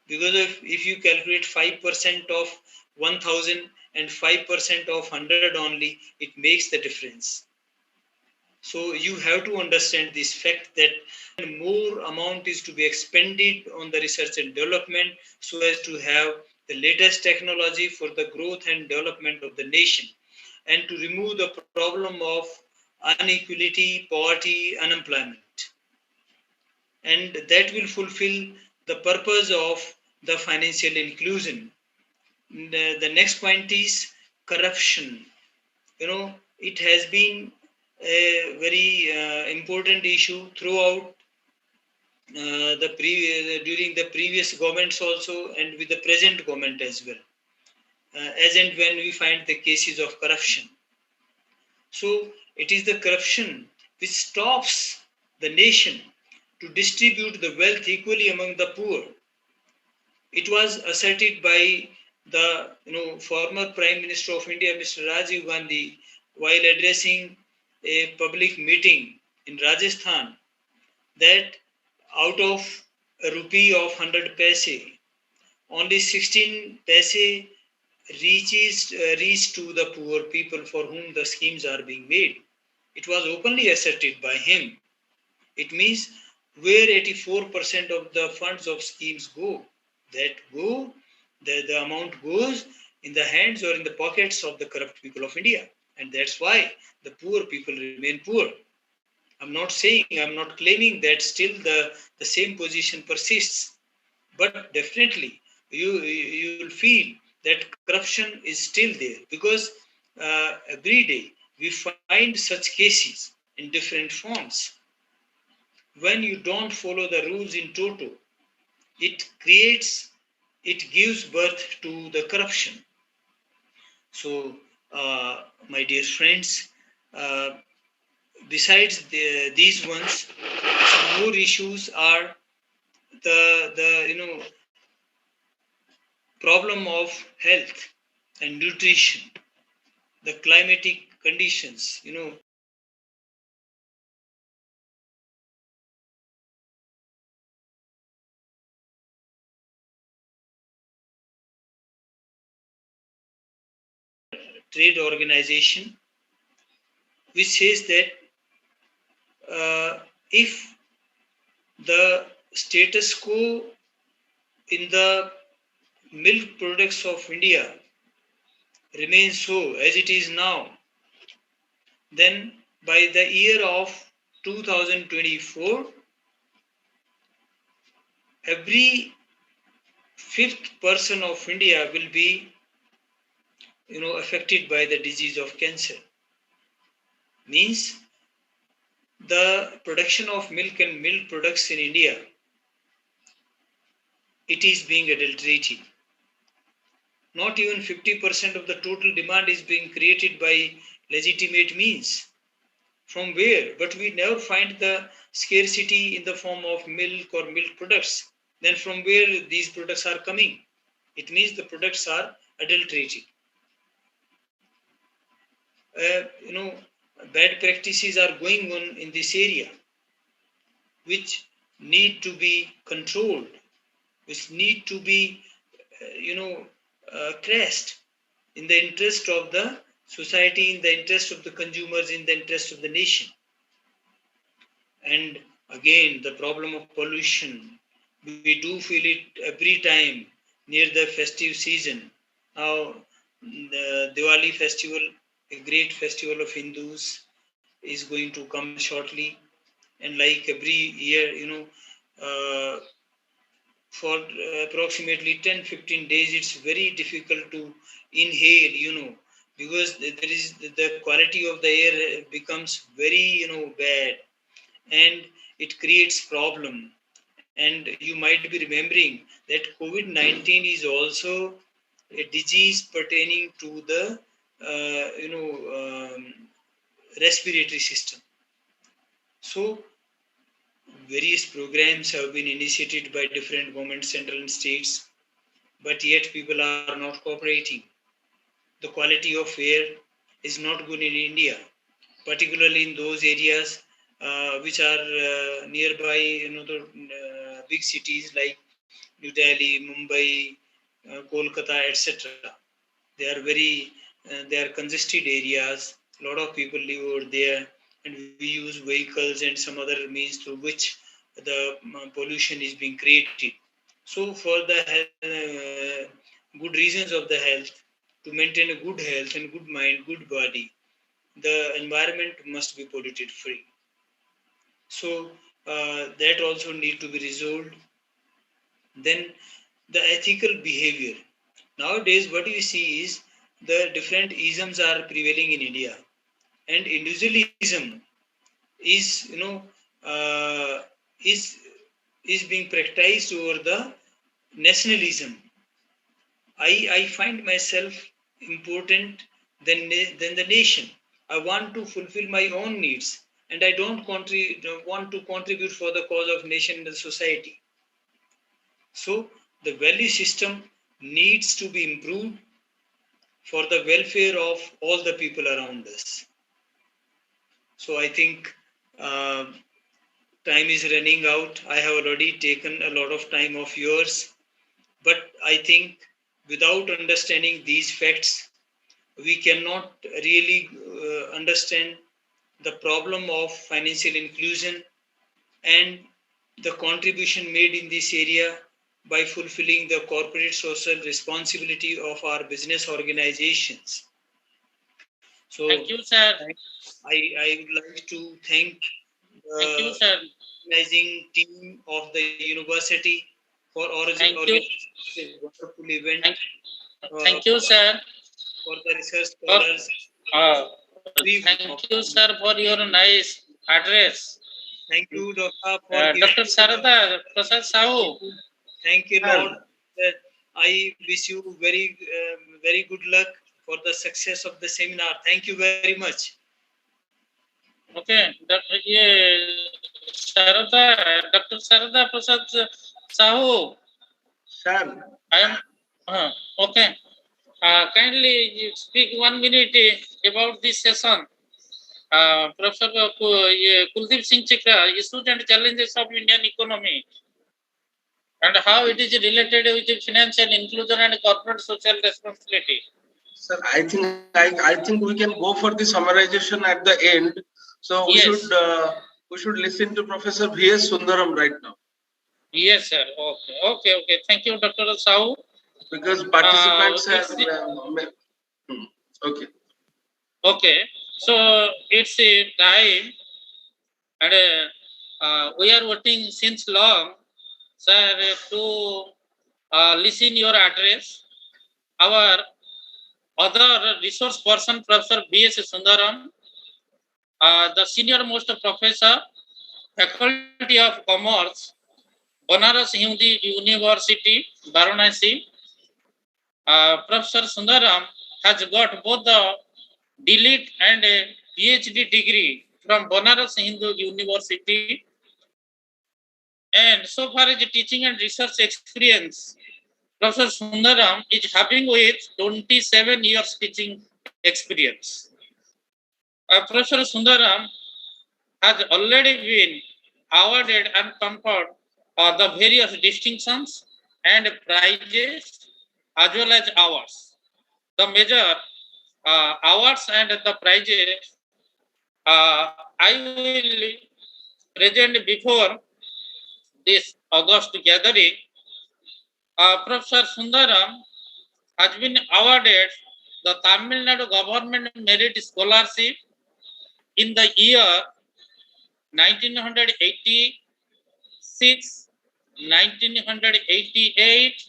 Because if you calculate 5% of 1000 and 5% of 100 only, it makes the difference. So you have to understand this fact that more amount is to be expended on the research and development so as to have the latest technology for the growth and development of the nation, and to remove the problem of inequality, poverty, unemployment. And that will fulfill the purpose of the financial inclusion. The next point is corruption. It has been a very important issue throughout during the previous governments also, and with the present government as well, as and when we find the cases of corruption. So it is the corruption which stops the nation to distribute the wealth equally among the poor. It was asserted by the former Prime Minister of India, Mr. Rajiv Gandhi, while addressing a public meeting in Rajasthan, that out of a rupee of 100 paise, only 16 paise reach to the poor people for whom the schemes are being made. It was openly asserted by him. It means where 84% of the funds of schemes go, the amount goes in the hands or in the pockets of the corrupt people of India. And that's why the poor people remain poor. I'm not claiming that still the same position persists. But definitely you will feel that corruption is still there, because every day we find such cases in different forms. When you don't follow the rules in toto, it gives birth to the corruption. So, my dear friends, besides these ones, some more issues are the problem of health and nutrition, the climatic conditions, Trade Organization, which says that if the status quo in the milk products of India remains so as it is now, then by the year of 2024, every fifth person of India will be affected by the disease of cancer. Means the production of milk and milk products in India, it is being adulterated. Not even 50% of the total demand is being created by legitimate means. From where? But we never find the scarcity in the form of milk or milk products. Then from where these products are coming? It means the products are adulterated. Bad practices are going on in this area, which need to be controlled, which need to be, crashed in the interest of the society, in the interest of the consumers, in the interest of the nation. And again, the problem of pollution, we do feel it every time near the festive season. Now, the Diwali festival, a great festival of Hindus, is going to come shortly. And like every year, for approximately 10-15 days, it's very difficult to inhale, because there is the quality of the air becomes very bad, and it creates problem. And you might be remembering that COVID-19 is also a disease pertaining to the respiratory system. So various programs have been initiated by different governments, central and states, but yet people are not cooperating. The quality of air is not good in India, particularly in those areas which are nearby, the big cities like New Delhi, Mumbai, Kolkata, etc. They are they are congested areas. A lot of people live over there, and we use vehicles and some other means through which the pollution is being created. So, for the good reasons of the health, to maintain a good health and good mind, good body, the environment must be polluted free. So that also need to be resolved. Then the ethical behavior. Nowadays, what we see is the different isms are prevailing in India, and individualism is is being practiced over the nationalism. I find myself important than the nation. I want to fulfill my own needs, and I don't want to contribute for the cause of nation and the society. So the value system needs to be improved for the welfare of all the people around us. So I think time is running out. I have already taken a lot of time of yours, but I think without understanding these facts, we cannot really understand the problem of financial inclusion and the contribution made in this area by fulfilling the corporate social responsibility of our business organizations. So Thank you, sir. I would like to thank Thank you, the sir. organizing team of the university for Thank you. organizing this wonderful event. Thank you, sir. For the research scholars. Thank you, sir, for your nice address. Thank you, Doctor, for Dr. Sarada Prasad Sahu. Thank you, Lord. I wish you very good luck for the success of the seminar. Thank you very much. Okay, Dr. Sarada Prasad Sahu. Sir. I am okay. Kindly you speak 1 minute about this session. Professor Kuldeep Singh Chikra, issues and challenges of Indian economy and how it is related with financial inclusion and corporate social responsibility. Sir, I think we can go for the summarization at the end. So we should listen to Professor V.S. Sundaram right now. Yes, sir. Okay. Thank you, Dr. Sahu. Because participants have okay. Okay. So it's a time, and we are waiting since long, sir, to listen your address. Our other resource person, Professor B.S. Sundaram, the senior most professor, Faculty of Commerce, Banaras Hindu University, Varanasi. Professor Sundaram has got both the DLIT and a PhD degree from Banaras Hindu University. And so far as teaching and research experience, Professor Sundaram is having with 27 years teaching experience. Professor Sundaram has already been awarded and conferred the various distinctions and prizes as well as awards. The major awards and the prizes I will present before this August gathering. Professor Sundaram has been awarded the Tamil Nadu Government Merit Scholarship in the year 1986, 1988,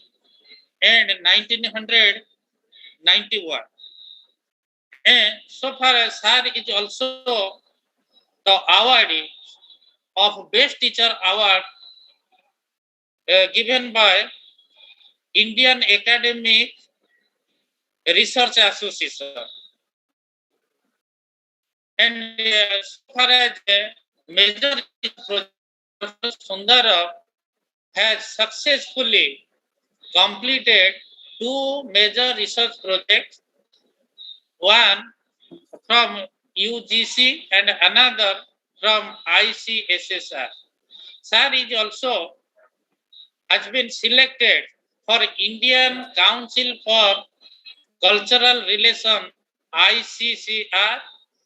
and 1991. And so far as sir is also the awardee of Best Teacher Award given by Indian Academic Research Association. And so far as major project, Sundara has successfully completed 2 major research projects, one from UGC and another from ICSSR. Sir is also has been selected for Indian Council for Cultural Relation ICCR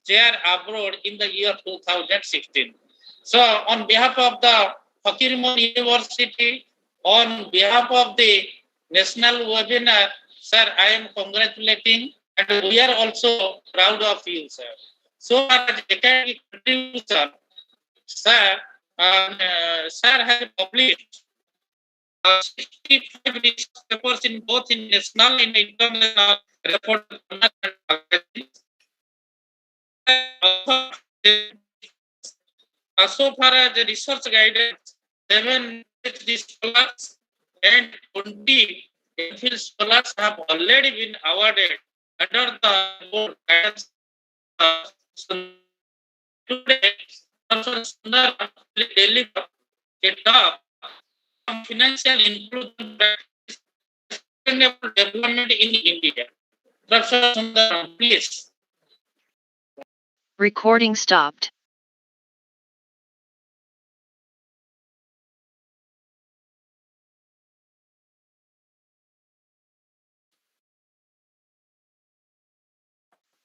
chair abroad in the year 2016. So on behalf of the Fakirmon University, on behalf of the national webinar, sir, I am congratulating and we are also proud of you, sir. So as academic contribution, sir, sir has published 65 research papers in both in national and international report magazines. So far as the research guidance, 7 PhD scholars and 20 MPhil scholars have already been awarded under the board guidance. Today, Professor Sundar will deliver a talk on financial inclusion practice sustainable development in India. Professor Sundar, please. Recording stopped.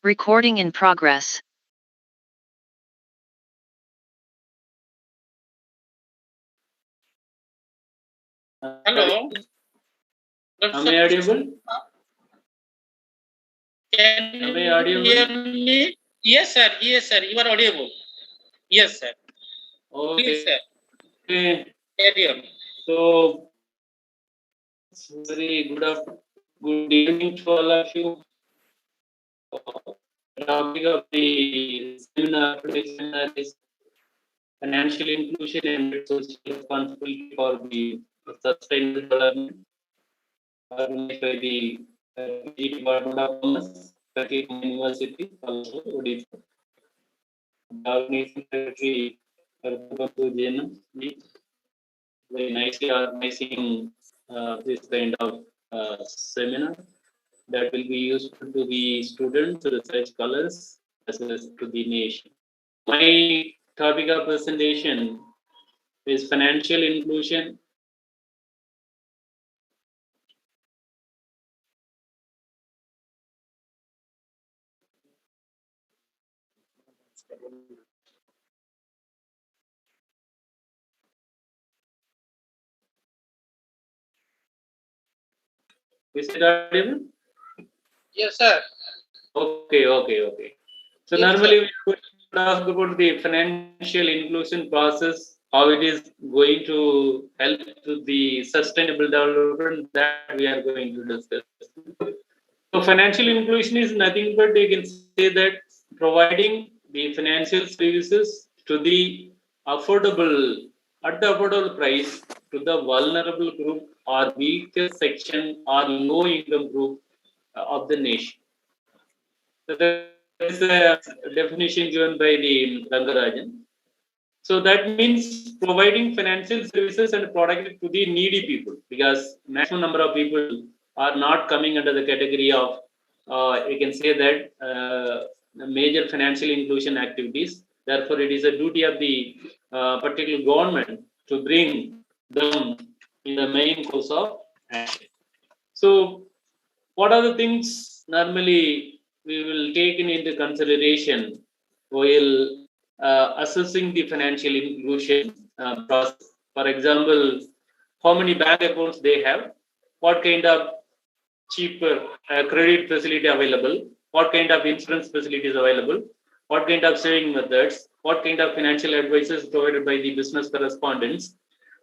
Recording in progress. Hello. Am I audible? Can Am I you audible? hear me? Yes, sir. Yes, sir. You are audible. Yes, sir. Please, sir. Okay. Carry on. So, very good evening to all of you. The topic of the seminar is financial inclusion and social responsibility for the sustainable development, organized by the Department of Commerce, Faculty University, also Odisha. The organizing secretary, very nicely organizing this kind of seminar that will be useful to the students, research scholars, as well as to the nation. My topic of presentation is financial inclusion. Is it audible? Yes, sir. Okay. So Yes, normally sir. we talk about the financial inclusion process, how it is going to help to the sustainable development that we are going to discuss. So financial inclusion is nothing but you can say that providing the financial services to the affordable at the affordable price to the vulnerable group or weaker section or low income group of the nation. So that is a definition given by the Rangarajan. So that means providing financial services and products to the needy people, because maximum number of people are not coming under the category of, you can say that major financial inclusion activities. Therefore, it is a duty of the particular government to bring them in the main course of action. So, what are the things normally we will take into consideration while assessing the financial inclusion process? For example, how many bank accounts they have, what kind of cheaper credit facility available, what kind of insurance facilities available, what kind of saving methods, what kind of financial advices provided by the business correspondents,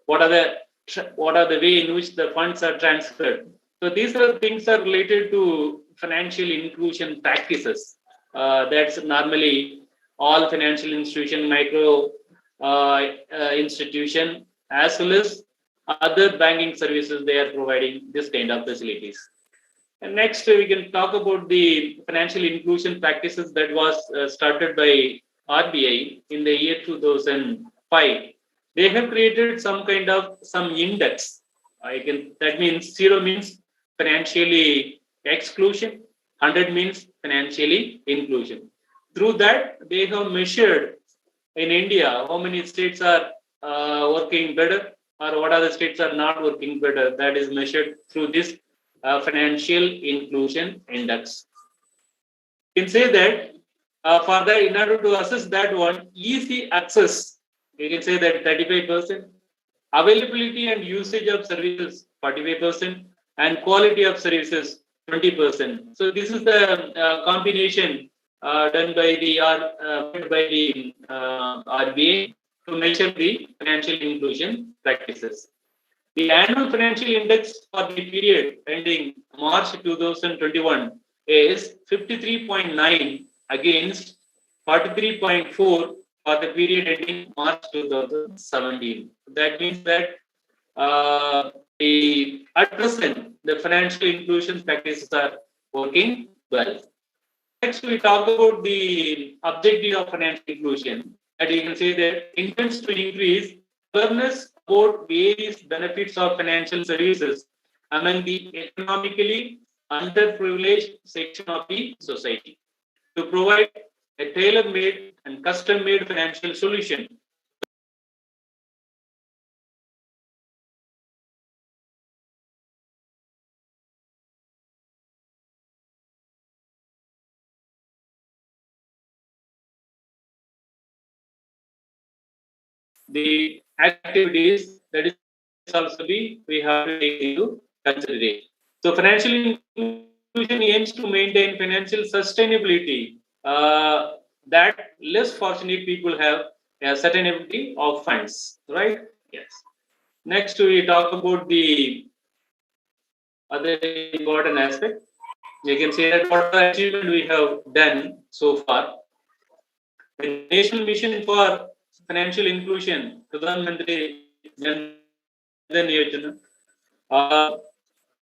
what are the way in which the funds are transferred. So these are things are related to financial inclusion practices. That's normally all financial institution, micro institution, as well as other banking services, they are providing this kind of facilities. And next, we can talk about the financial inclusion practices that was started by RBI in the year 2005. They have created some index. That means 0 means financially exclusion, 100 means financially inclusion. Through that, they have measured in India how many states are working better, or what other states are not working better. That is measured through this financial inclusion index. You can say that for that, in order to assess that one, easy access, you can say that 35%, availability and usage of services 45%, and quality of services 20%. So this is the combination done by the RBA to measure the financial inclusion practices. The annual financial index for the period ending March 2021 is 53.9 against 43.4 for the period ending March 2017. That means that at present, the financial inclusion practices are working well. Next, we talk about the objective of financial inclusion. And you can say that intends to increase awareness about various benefits of financial services among the economically underprivileged section of the society, to provide a tailor-made and custom-made financial solution the activities that is also we have to take into consideration. So financial inclusion aims to maintain financial sustainability that less fortunate people have a sustainability of funds, right? Yes. Next, we talk about the other important aspect. You can see that what the achievement we have done so far. The national mission for financial inclusion, Pradhan Mantri Jan Dhan Yojana, Pradhan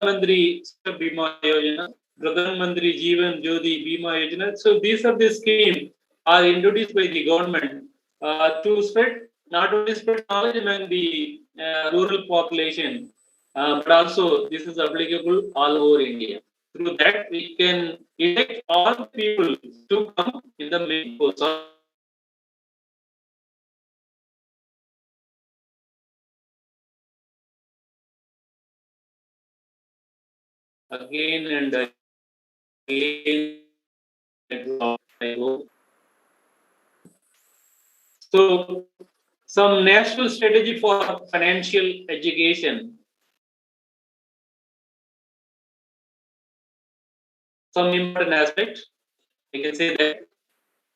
Mantri Bima Yojana, Pradhan Mantri Jeevan Jyoti Bima Yojana. So these are the schemes are introduced by the government to spread, not only spread knowledge among the rural population, but also this is applicable all over India. Through that, we can elect all people to come in the main course of again and again. So, some national strategy for financial education. Some important aspects, I can say that.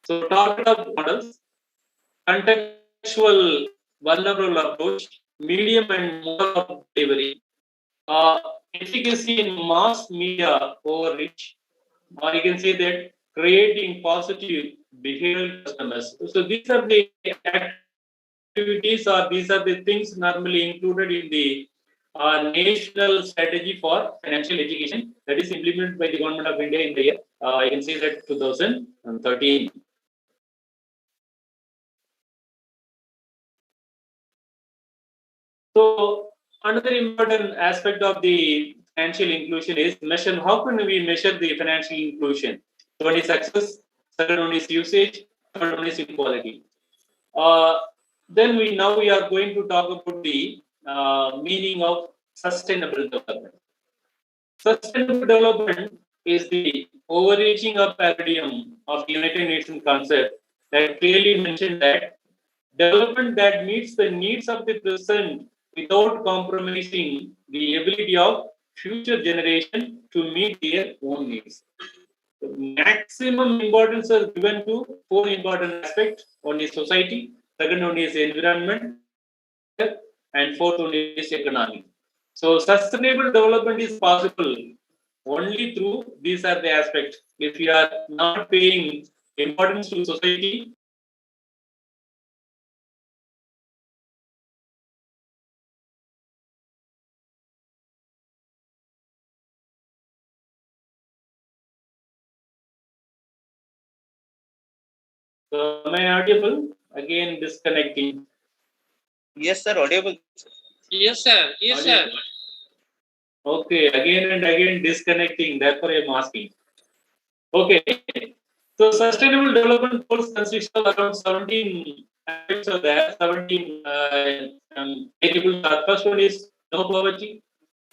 So, target models, contextual vulnerable approach, medium and mode of delivery, efficacy in mass media overreach, or you can say that creating positive behavioral customers. So these are the activities, or these are the things normally included in the national strategy for financial education that is implemented by the government of India in the year, I can say that 2013. So another important aspect of the financial inclusion is measure. How can we measure the financial inclusion? One is success, second one is usage, third one is equality. Then we are going to talk about the meaning of sustainable development. Sustainable development is the overreaching of paradigm of the United Nations concept that clearly mentioned that development that meets the needs of the present without compromising the ability of future generation to meet their own needs. The maximum importance is given to four important aspects. One is society, second one is environment, and fourth one is economy. So sustainable development is possible only through these are the aspects. If you are not paying importance to society, so am I audible? Again disconnecting. Yes, sir. Audible. Yes, sir. Yes, sir. Okay, again and again disconnecting. Therefore, I am asking. Okay, so sustainable development goals consist of around 17 aspects of that. 17 variables. First one is no poverty.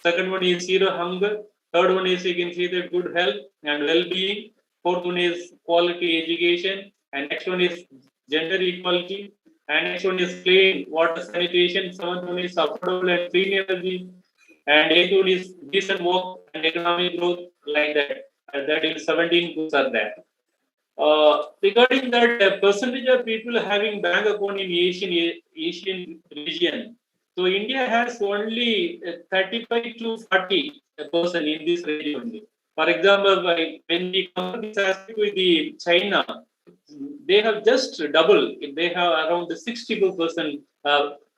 Second one is zero hunger. Third one is you can see the good health and well-being. Fourth one is quality education. And next one is gender equality. And next one is clean water sanitation. Seventh one is affordable and clean energy. And eighth one is decent work and economic growth, like that. That is 17 goals are there. Regarding that percentage of people having bank account in Asian region, so India has only 35 to 40% in this region only. For example, when we compare this aspect with the China, they have just double. They have around 62%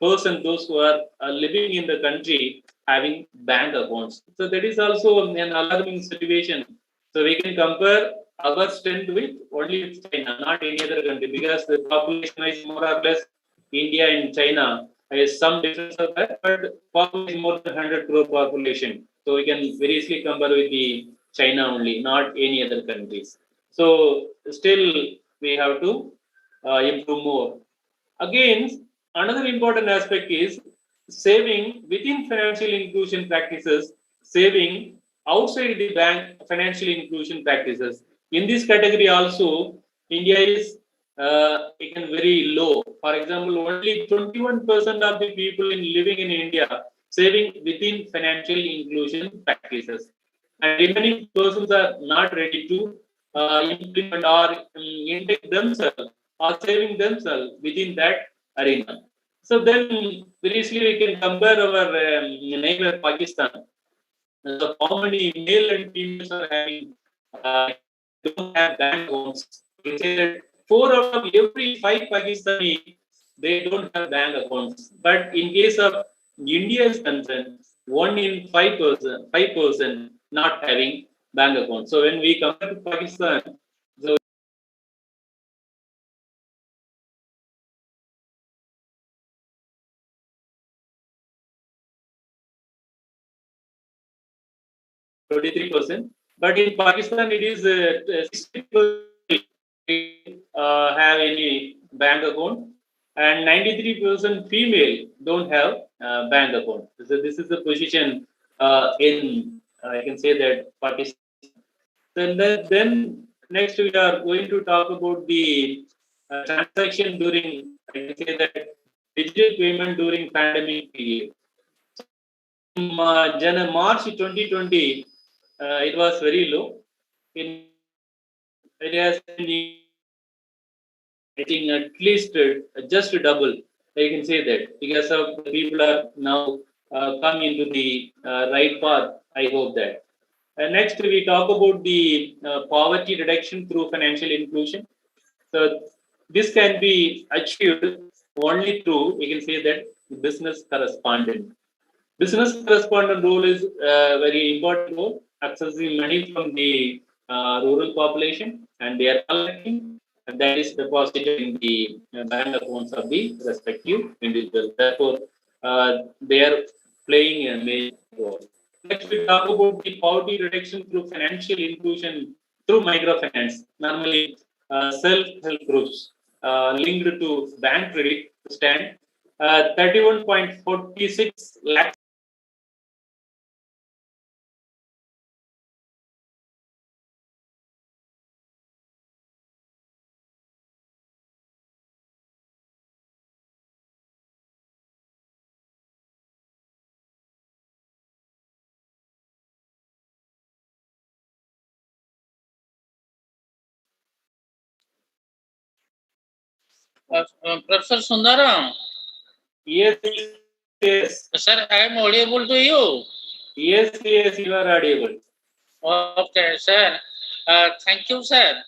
person those who are living in the country having bank accounts. So that is also an alarming situation. So we can compare our strength with only with China, not any other country, because the population is more or less India and China is some difference of that, but population more than 100 crore population. So we can very easily compare with the China only, not any other countries. So still we have to improve more. Again, another important aspect is saving within financial inclusion practices, saving outside the bank financial inclusion practices. In this category also, India is again very low. For example, only 21% of the people living in India saving within financial inclusion practices. And remaining persons are not ready to implement or intake themselves or saving themselves within that arena. So then, very easily we can compare our neighbor Pakistan. So how many male and females are having don't have bank accounts? We say that 4 out of every 5 Pakistani they don't have bank accounts. But in case of India is concerned, 1 in 5% not having bank accounts. So when we compare to Pakistan, so 23%, but in Pakistan it is 60% have any bank account, and 93% female don't have bank account. So this is the position in I can say that Pakistan. Then next we are going to talk about the transaction during I can say that digital payment during pandemic period. March 2020, it was very low. It has been, I think, at least just double. I can say that because of the people are now come into the right path. I hope that. Next, we talk about the poverty reduction through financial inclusion. So this can be achieved only through, we can say that, business correspondent. Business correspondent role is a very important role, accessing money from the rural population, and they are collecting, and that is deposited in the bank accounts of the respective individual. Therefore, they are playing a major role. Next, we talk about the poverty reduction through financial inclusion through microfinance. Normally, self-help groups linked to bank credit stand 31.46 lakh. Professor Sundaram. Yes, yes. Sir, I am audible to you. Yes, yes, you are audible. Okay, sir. Thank you, sir.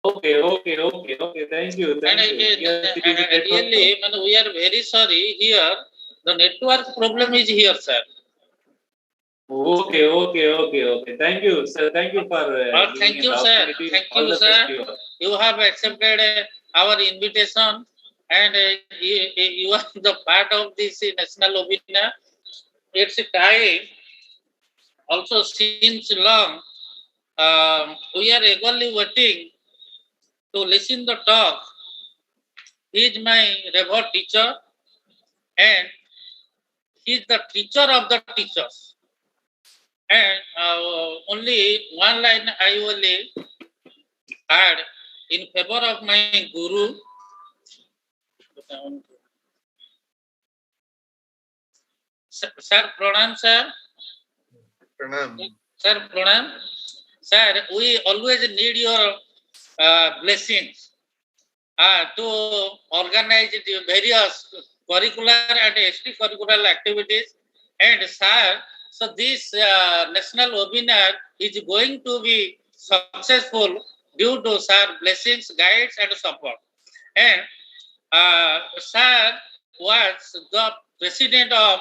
Okay. Thank you. And Yes, it is a network really, we are very sorry here. The network problem is here, sir. Okay. Thank you, sir. Thank you for giving Thank an you, sir. opportunity. Thank All you, the best sir. to you. You have accepted our invitation, and you are the part of this national webinar. It's a time also since long. We are eagerly waiting to listen the talk. He is my revered teacher, and he is the teacher of the teachers. And only one line I will add in favor of my guru. Sir, pranam, sir. Pranam. Sir, pranam. Sir, we always need your blessings to organize the various curricular and extracurricular activities. And sir, so this national webinar is going to be successful due to sir blessings, guides, and support. And sir was the president of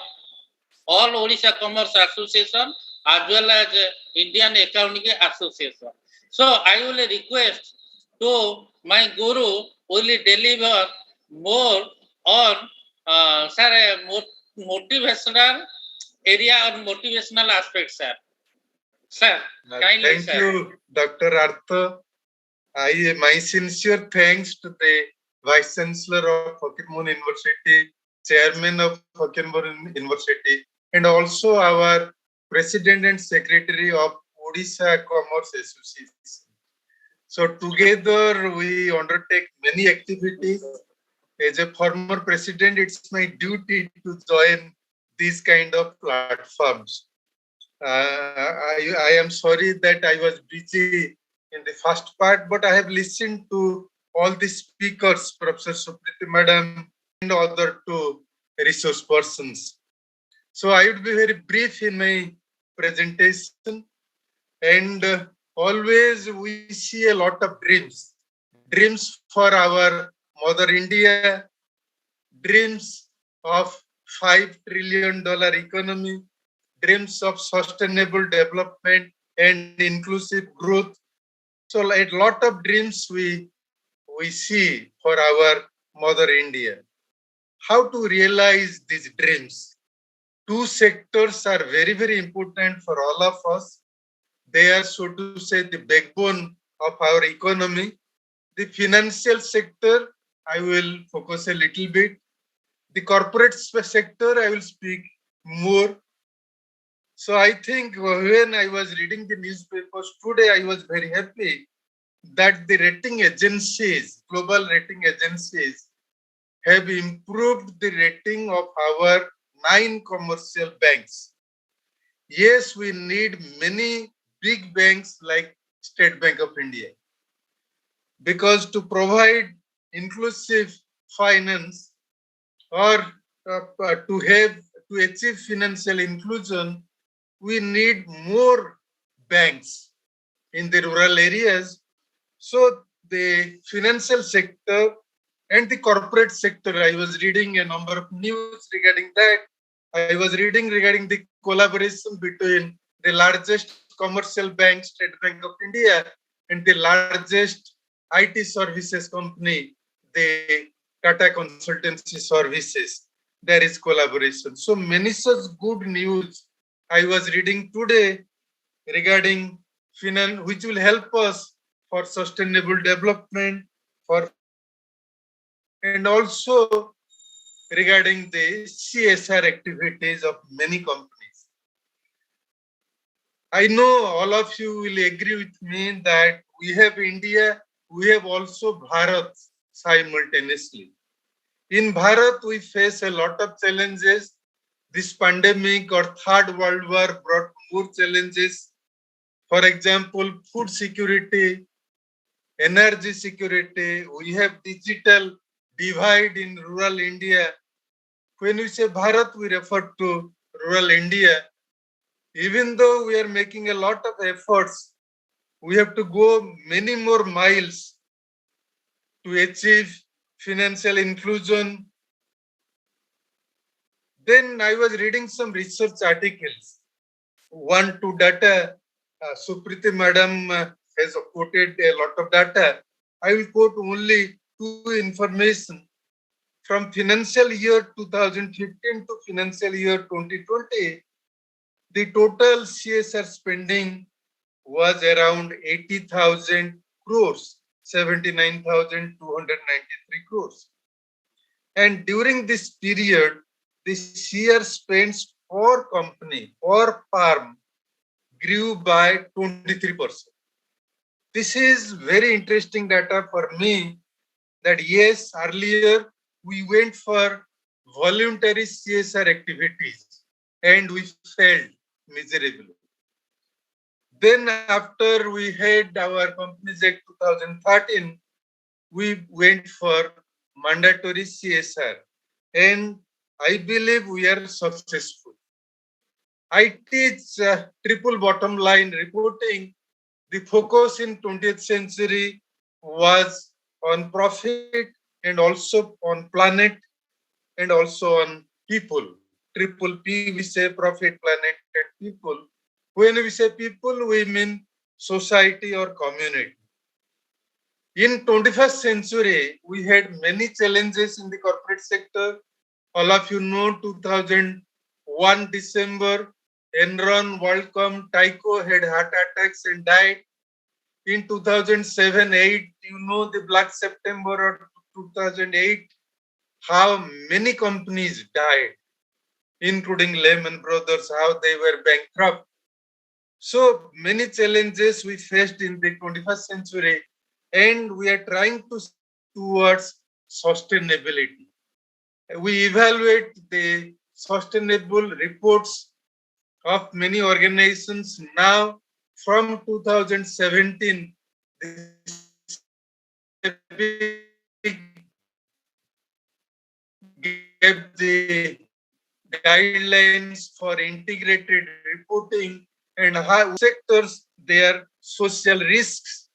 all Odisha Commerce Association as well as Indian Accounting Association. So I will request to my guru will deliver more on sir motivational area or motivational aspects, sir. Sir, kindly, Thank sir. you, Dr. Artha. My sincere thanks to the Vice Chancellor of Fakirmoon University, Chairman of Fakirmoon University, and also our President and Secretary of Odisha Commerce Association. So together we undertake many activities. As a former president, it's my duty to join these kind of platforms. I am sorry that I was busy in the first part, but I have listened to all the speakers, Professor Supriti Madam and other two resource persons. So I would be very brief in my presentation. And always we see a lot of dreams for our Mother India, dreams of $5 trillion economy, dreams of sustainable development and inclusive growth. So a lot of dreams we see for our Mother India. How to realize these dreams? Two sectors are very, very important for all of us. They are, so to say, the backbone of our economy. The financial sector, I will focus a little bit. The corporate sector, I will speak more. So I think when I was reading the newspapers today, I was very happy that the rating agencies, global rating agencies, have improved the rating of our 9 commercial banks. Yes, we need many big banks like State Bank of India, because to provide inclusive finance or to achieve financial inclusion, we need more banks in the rural areas. So the financial sector and the corporate sector, I was reading a number of news regarding that. I was reading regarding the collaboration between the largest commercial bank, State Bank of India, and the largest IT services company, the Tata Consultancy Services. There is collaboration. So many such good news I was reading today regarding finance, which will help us for sustainable development, and also regarding the CSR activities of many companies. I know all of you will agree with me that we have India, we have also Bharat simultaneously. In Bharat, we face a lot of challenges. This pandemic or Third World War brought more challenges. For example, food security, energy security. We have digital divide in rural India. When we say Bharat, we refer to rural India. Even though we are making a lot of efforts, we have to go many more miles to achieve financial inclusion. Then I was reading some research articles. One, two data. Supriti madam has quoted a lot of data. I will quote only two information. From financial year 2015 to financial year 2020, the total CSR spending was around 80,000 crores, 79,293 crores. And during this period, the CR spends per company, per firm grew by 23%. This is very interesting data for me that yes, earlier we went for voluntary CSR activities and we failed miserably. Then after we had our Companies Act 2013, we went for mandatory CSR and I believe we are successful. I teach triple bottom line reporting. The focus in 20th century was on profit and also on planet and also on people. Triple P, we say profit, planet, and people. When we say people, we mean society or community. In 21st century, we had many challenges in the corporate sector. All of you know 2001 December, Enron, WorldCom, Tyco had heart attacks and died. In 2007-8, you know the Black September of 2008, how many companies died, including Lehman Brothers, how they were bankrupt. So many challenges we faced in the 21st century, and we are trying to towards sustainability. We evaluate the sustainable reports of many organizations now. From 2017, gave the guidelines for integrated reporting and how sectors their social risks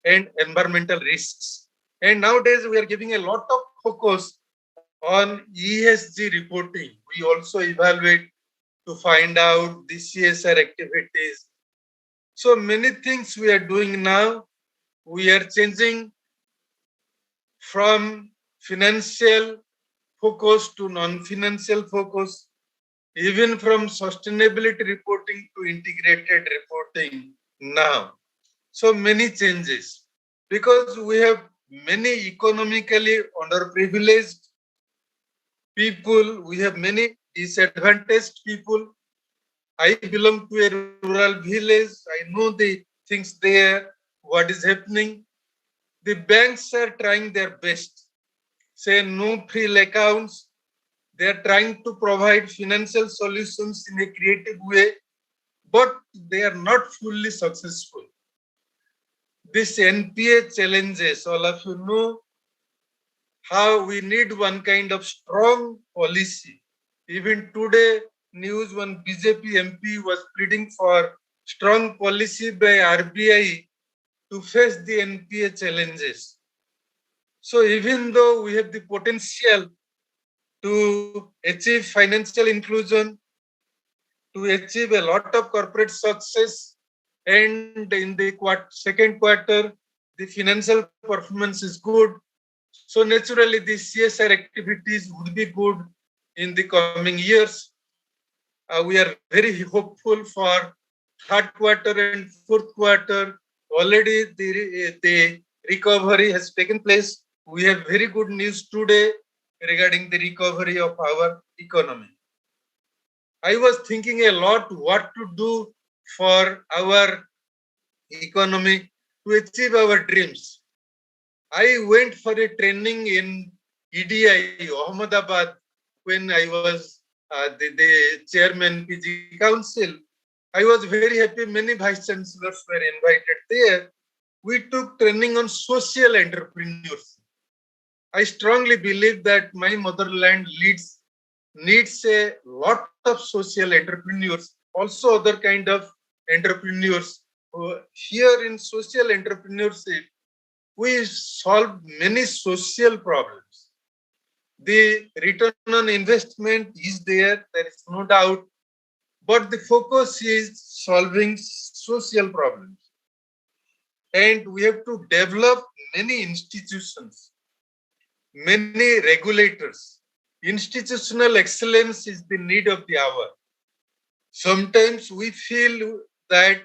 and environmental risks. And nowadays we are giving a lot of focus on ESG reporting. We also evaluate to find out the CSR activities. So many things we are doing now. We are changing from financial focus to non-financial focus, even from sustainability reporting to integrated reporting now. So many changes because we have many economically underprivileged people, we have many disadvantaged people. I belong to a rural village. I know the things there, what is happening. The banks are trying their best. Say no free accounts. They are trying to provide financial solutions in a creative way, but they are not fully successful. This NPA challenges, all of you know how we need one kind of strong policy. Even today, news one BJP MP was pleading for strong policy by RBI to face the NPA challenges. So even though we have the potential to achieve financial inclusion, to achieve a lot of corporate success, and in the second quarter, the financial performance is good. So naturally, the CSR activities would be good in the coming years. We are very hopeful for third quarter and fourth quarter. Already the recovery has taken place. We have very good news today regarding the recovery of our economy. I was thinking a lot what to do for our economy to achieve our dreams. I went for a training in EDI, Ahmedabad, when I was the chairman PG Council. I was very happy. Many vice chancellors were invited there. We took training on social entrepreneurship. I strongly believe that my motherland needs a lot of social entrepreneurs also other kind of entrepreneurs. Here in social entrepreneurship, we solve many social problems. The return on investment is there is no doubt, but the focus is solving social problems. And we have to develop many institutions, many regulators. Institutional excellence is the need of the hour. Sometimes we feel that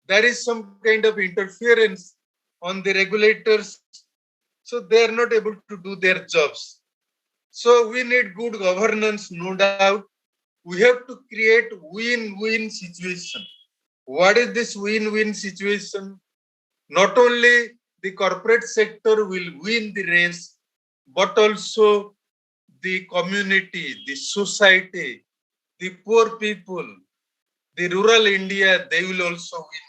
there is some kind of interference on the regulators, so they are not able to do their jobs. So we need good governance, no doubt. We have to create win-win situation. What is this win-win situation? Not only the corporate sector will win the race, but also the community, the society, the poor people, the rural India, they will also win.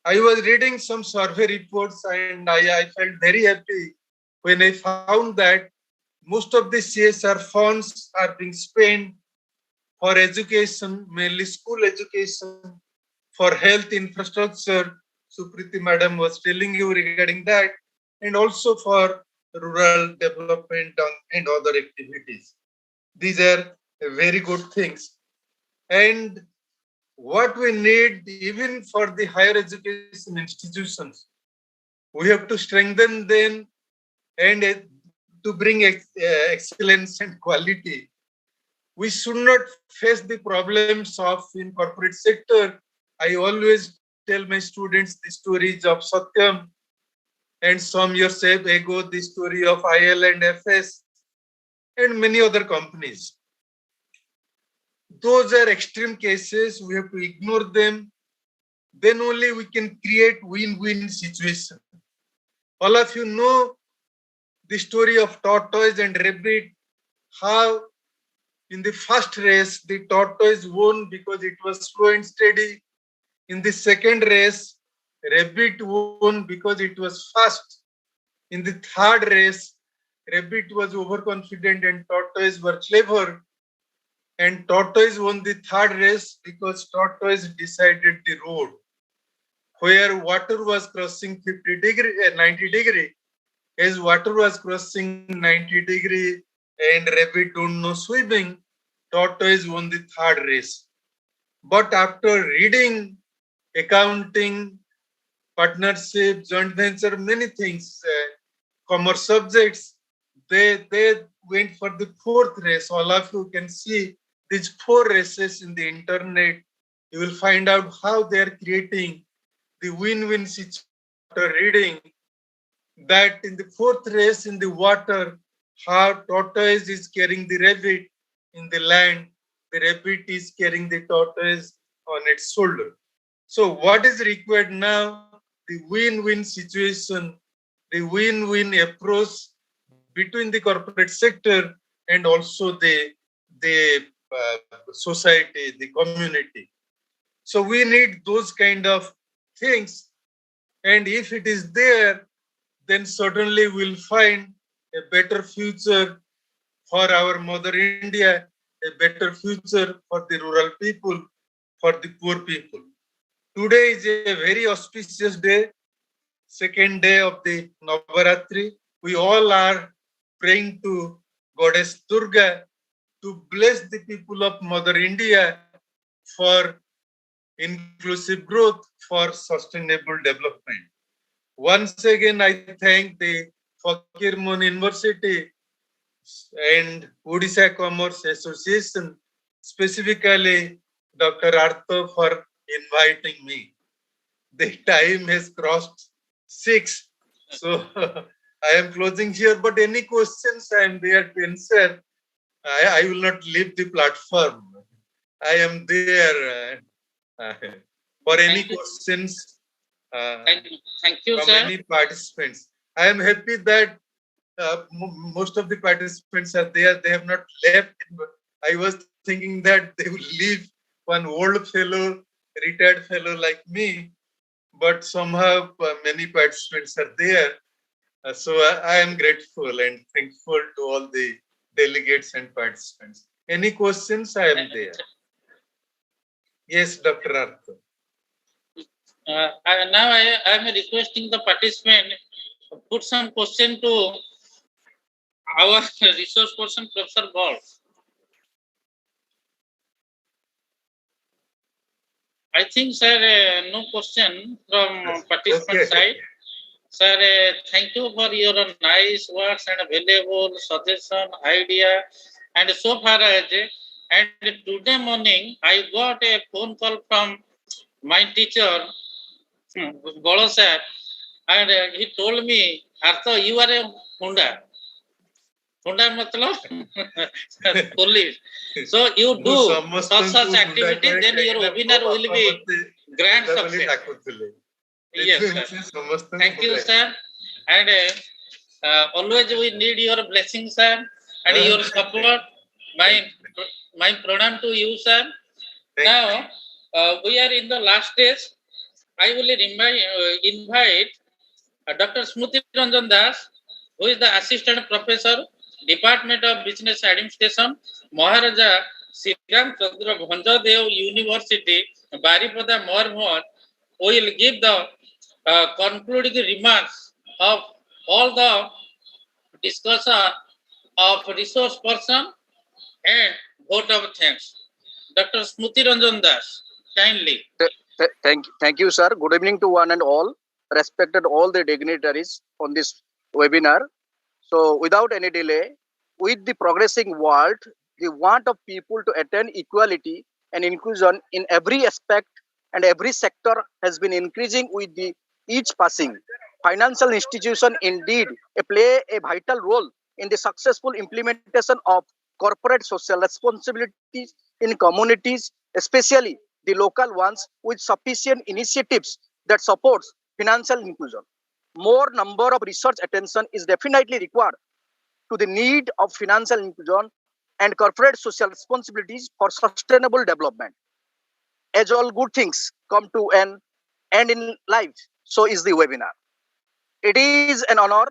I was reading some survey reports and I felt very happy when I found that most of the CSR funds are being spent for education, mainly school education, for health infrastructure. Supriti Madam was telling you regarding that, and also for rural development and other activities. These are very good things. And what we need, even for the higher education institutions, we have to strengthen them and to bring excellence and quality. We should not face the problems of in corporate sector. I always tell my students the stories of Satyam, and some years ago the story of IL and FS and many other companies. Those are extreme cases. We have to ignore them. Then only we can create win-win situation. All of you know the story of tortoise and rabbit, how in the first race the tortoise won because it was slow and steady. In the second race, rabbit won because it was fast. In the third race, rabbit was overconfident and tortoise were clever. And tortoise won the third race because tortoise decided the road where water was crossing 90 degree. As water was crossing 90 degree and rabbit don't know swimming, tortoise won the third race. But after reading accounting, partnership, joint venture, many things, commerce subjects, they went for the fourth race. All of you can see these four races in the internet. You will find out how they are creating the win-win situation after reading that in the fourth race in the water, how tortoise is carrying the rabbit in the land, the rabbit is carrying the tortoise on its shoulder. So what is required now? The win-win situation, the win-win approach between the corporate sector and also the society, the community. So we need those kind of things, and if it is there, then certainly we'll find a better future for our Mother India, a better future for the rural people, for the poor people. Today is a very auspicious day, second day of the Navaratri. We all are praying to Goddess Durga to bless the people of Mother India for inclusive growth, for sustainable development. Once again, I thank the Fakirmon University and Odisha Commerce Association, specifically Dr. Artho for inviting me. The time has crossed 6, so I am closing here. But any questions, I am there to answer. I will not leave the platform. I am there for any questions Thank you, from sir. any participants. I am happy that most of the participants are there. They have not left. I was thinking that they will leave, one old fellow, retired fellow like me, but somehow many participants are there. So I am grateful and thankful to all the delegates and participants. Any questions? I am there. Yes, Dr. Artha. Now I am requesting the participant put some question to our resource person, Professor Ball. I think, sir, no question from participant side. Sir, thank you for your nice words and valuable suggestion, idea, and so far and today morning I got a phone call from my teacher, Bolo sir, and he told me, Artha, you are a Hunda. Hunda matlab police. So you do such activity, then your webinar will be grand success. Yes, sir. Thank you, sir. And always we need your blessings, sir, and your support. My pranam to you, sir. Now we are in the last stage. I will invite Dr. Smruti Ranjan Das, who is the Assistant Professor, Department of Business Administration, Maharaja Sriram Chandra Bhanjadev University, Baripada Mormor, will give the concluding remarks of all the discussion of resource person and vote of thanks. Dr. Smruti Ranjan Das, kindly. Thank you, sir. Good evening to one and all. Respected all the dignitaries on this webinar. So, without any delay, with the progressing world, the want of people to attain equality and inclusion in every aspect and every sector has been increasing with the each passing. Financial institutions indeed play a vital role in the successful implementation of corporate social responsibilities in communities, especially the local ones, with sufficient initiatives that supports financial inclusion. More number of research attention is definitely required to the need of financial inclusion and corporate social responsibilities for sustainable development. As all good things come to an end in life, so is the webinar. It is an honor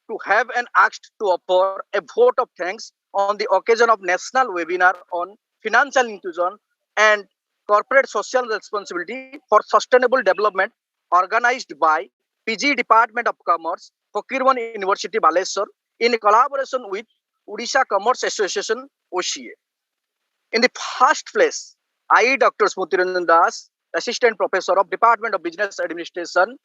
to have and asked to offer a vote of thanks on the occasion of National Webinar on Financial Inclusion and Corporate Social Responsibility for Sustainable Development organized by PG Department of Commerce, Fakirwan University, Baleshwar, in collaboration with Odisha Commerce Association, OCA. In the first place, I, Dr. Smruti Ranjan Das, Assistant Professor of Department of Business Administration,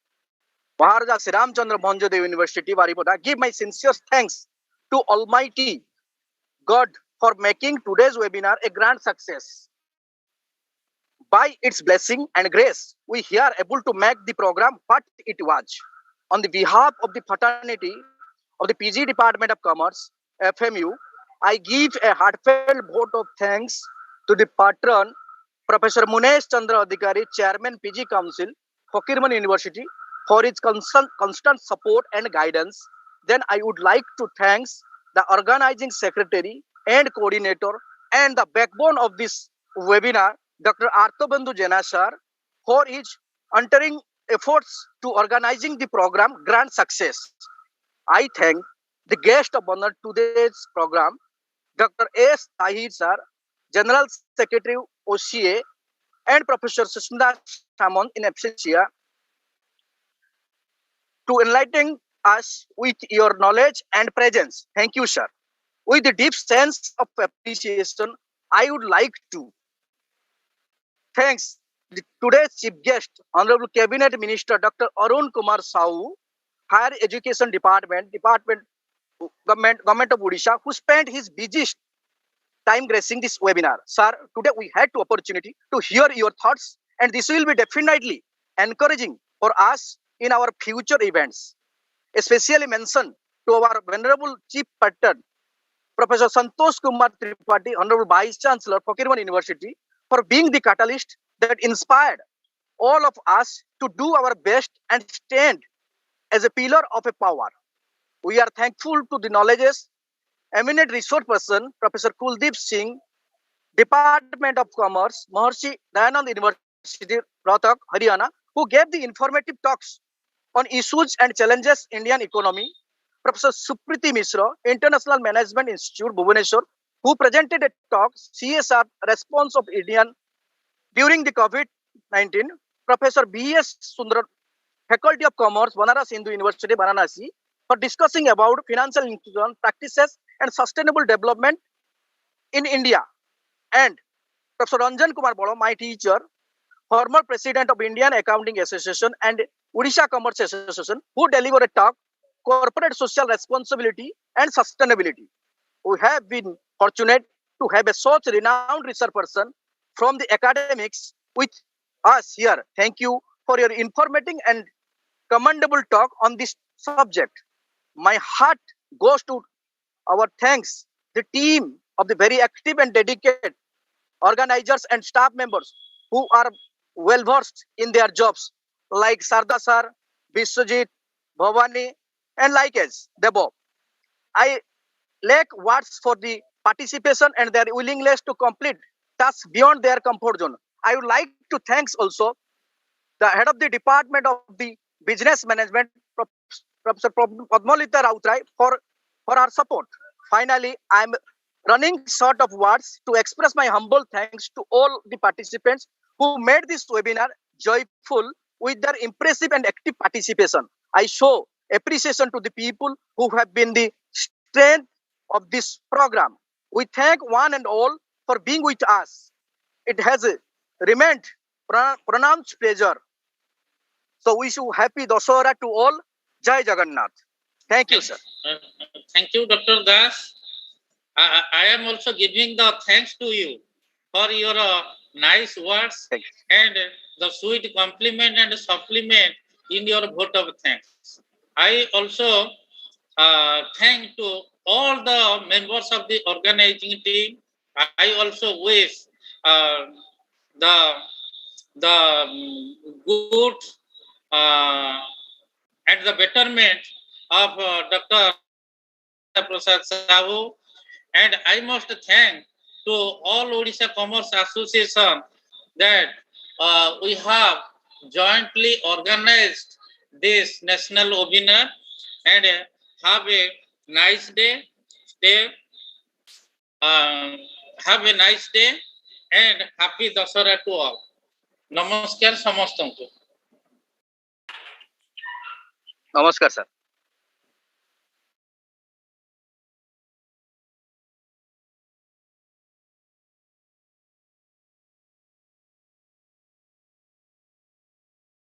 Maharaja Sriram Chandra Bhanjadev University, Baripada, give my sincere thanks to Almighty God for making today's webinar a grand success. By its blessing and grace, we here able to make the program what it was. On the behalf of the fraternity of the PG Department of Commerce, FMU, I give a heartfelt vote of thanks to the patron, Professor Munesh Chandra Adhikari, Chairman PG Council, Fakirman University, for its constant support and guidance. Then I would like to thank the organizing secretary and coordinator and the backbone of this webinar, Dr. Arthabandhu Jena sir, for his untiring efforts to organizing the program grand success. I thank the guest of honor today's program, Dr. S. Tahir sir, General Secretary OCA, and Professor Susmita Samon in absentia, to enlighten us with your knowledge and presence. Thank you, sir. With a deep sense of appreciation, I would like to thanks today's chief guest, Honorable Cabinet Minister Dr. Arun Kumar Sahu, Higher Education Department, Government of Odisha, who spent his busiest time gracing this webinar. Sir, today we had the opportunity to hear your thoughts, and this will be definitely encouraging for us in our future events. Especially mention to our Venerable Chief Patron, Professor Santosh Kumar Tripathi, Honorable Vice Chancellor, Fakirwan University, for being the catalyst that inspired all of us to do our best and stand as a pillar of a power. We are thankful to the knowledges, eminent resource person, Professor Kuldeep Singh, Department of Commerce, Maharshi Dayanand University, Rohtak, Haryana, who gave the informative talks on issues and challenges Indian economy. Professor Supriti Mishra, International Management Institute, Bhubaneswar, who presented a talk, CSR Response of Indian during the COVID-19, Professor B.S. Sundaran, Faculty of Commerce, Banaras Hindu University, Varanasi, for discussing about financial inclusion practices and sustainable development in India. And Professor Ranjan Kumar Bolo, my teacher, former president of Indian Accounting Association and Odisha Commerce Association, who delivered a talk, Corporate Social Responsibility and Sustainability. We have been fortunate to have a such renowned research person from the academics with us here. Thank you for your informative and commendable talk on this subject. My heart goes to our thanks, the team of the very active and dedicated organizers and staff members who are well versed in their jobs, like Sarda Sir, Biswajit, Bhavani, and like us, Debo. I lack words for the participation and their willingness to complete tasks beyond their comfort zone. I would like to thank also the head of the Department of the Business Management, Professor Padmalita Rautrai, for our support. Finally, I'm running short of words to express my humble thanks to all the participants who made this webinar joyful with their impressive and active participation. I show appreciation to the people who have been the strength of this program. We thank one and all for being with us. It has remained pronounced pleasure. So wish you happy Dasara to all. Jai Jagannath. Thank you, sir. Thank you, Dr. Das. I am also giving the thanks to you for your nice words and the sweet compliment and supplement in your vote of thanks. I also thank to all the members of the organizing team. I also wish the good and the betterment of Dr. Prasad Sahu, and I must thank to all Odisha Commerce Association that we have jointly organized this national webinar, and have a nice day. Have a nice day and happy Dasara to all. Namaskar samastamku. Namaskar, sir.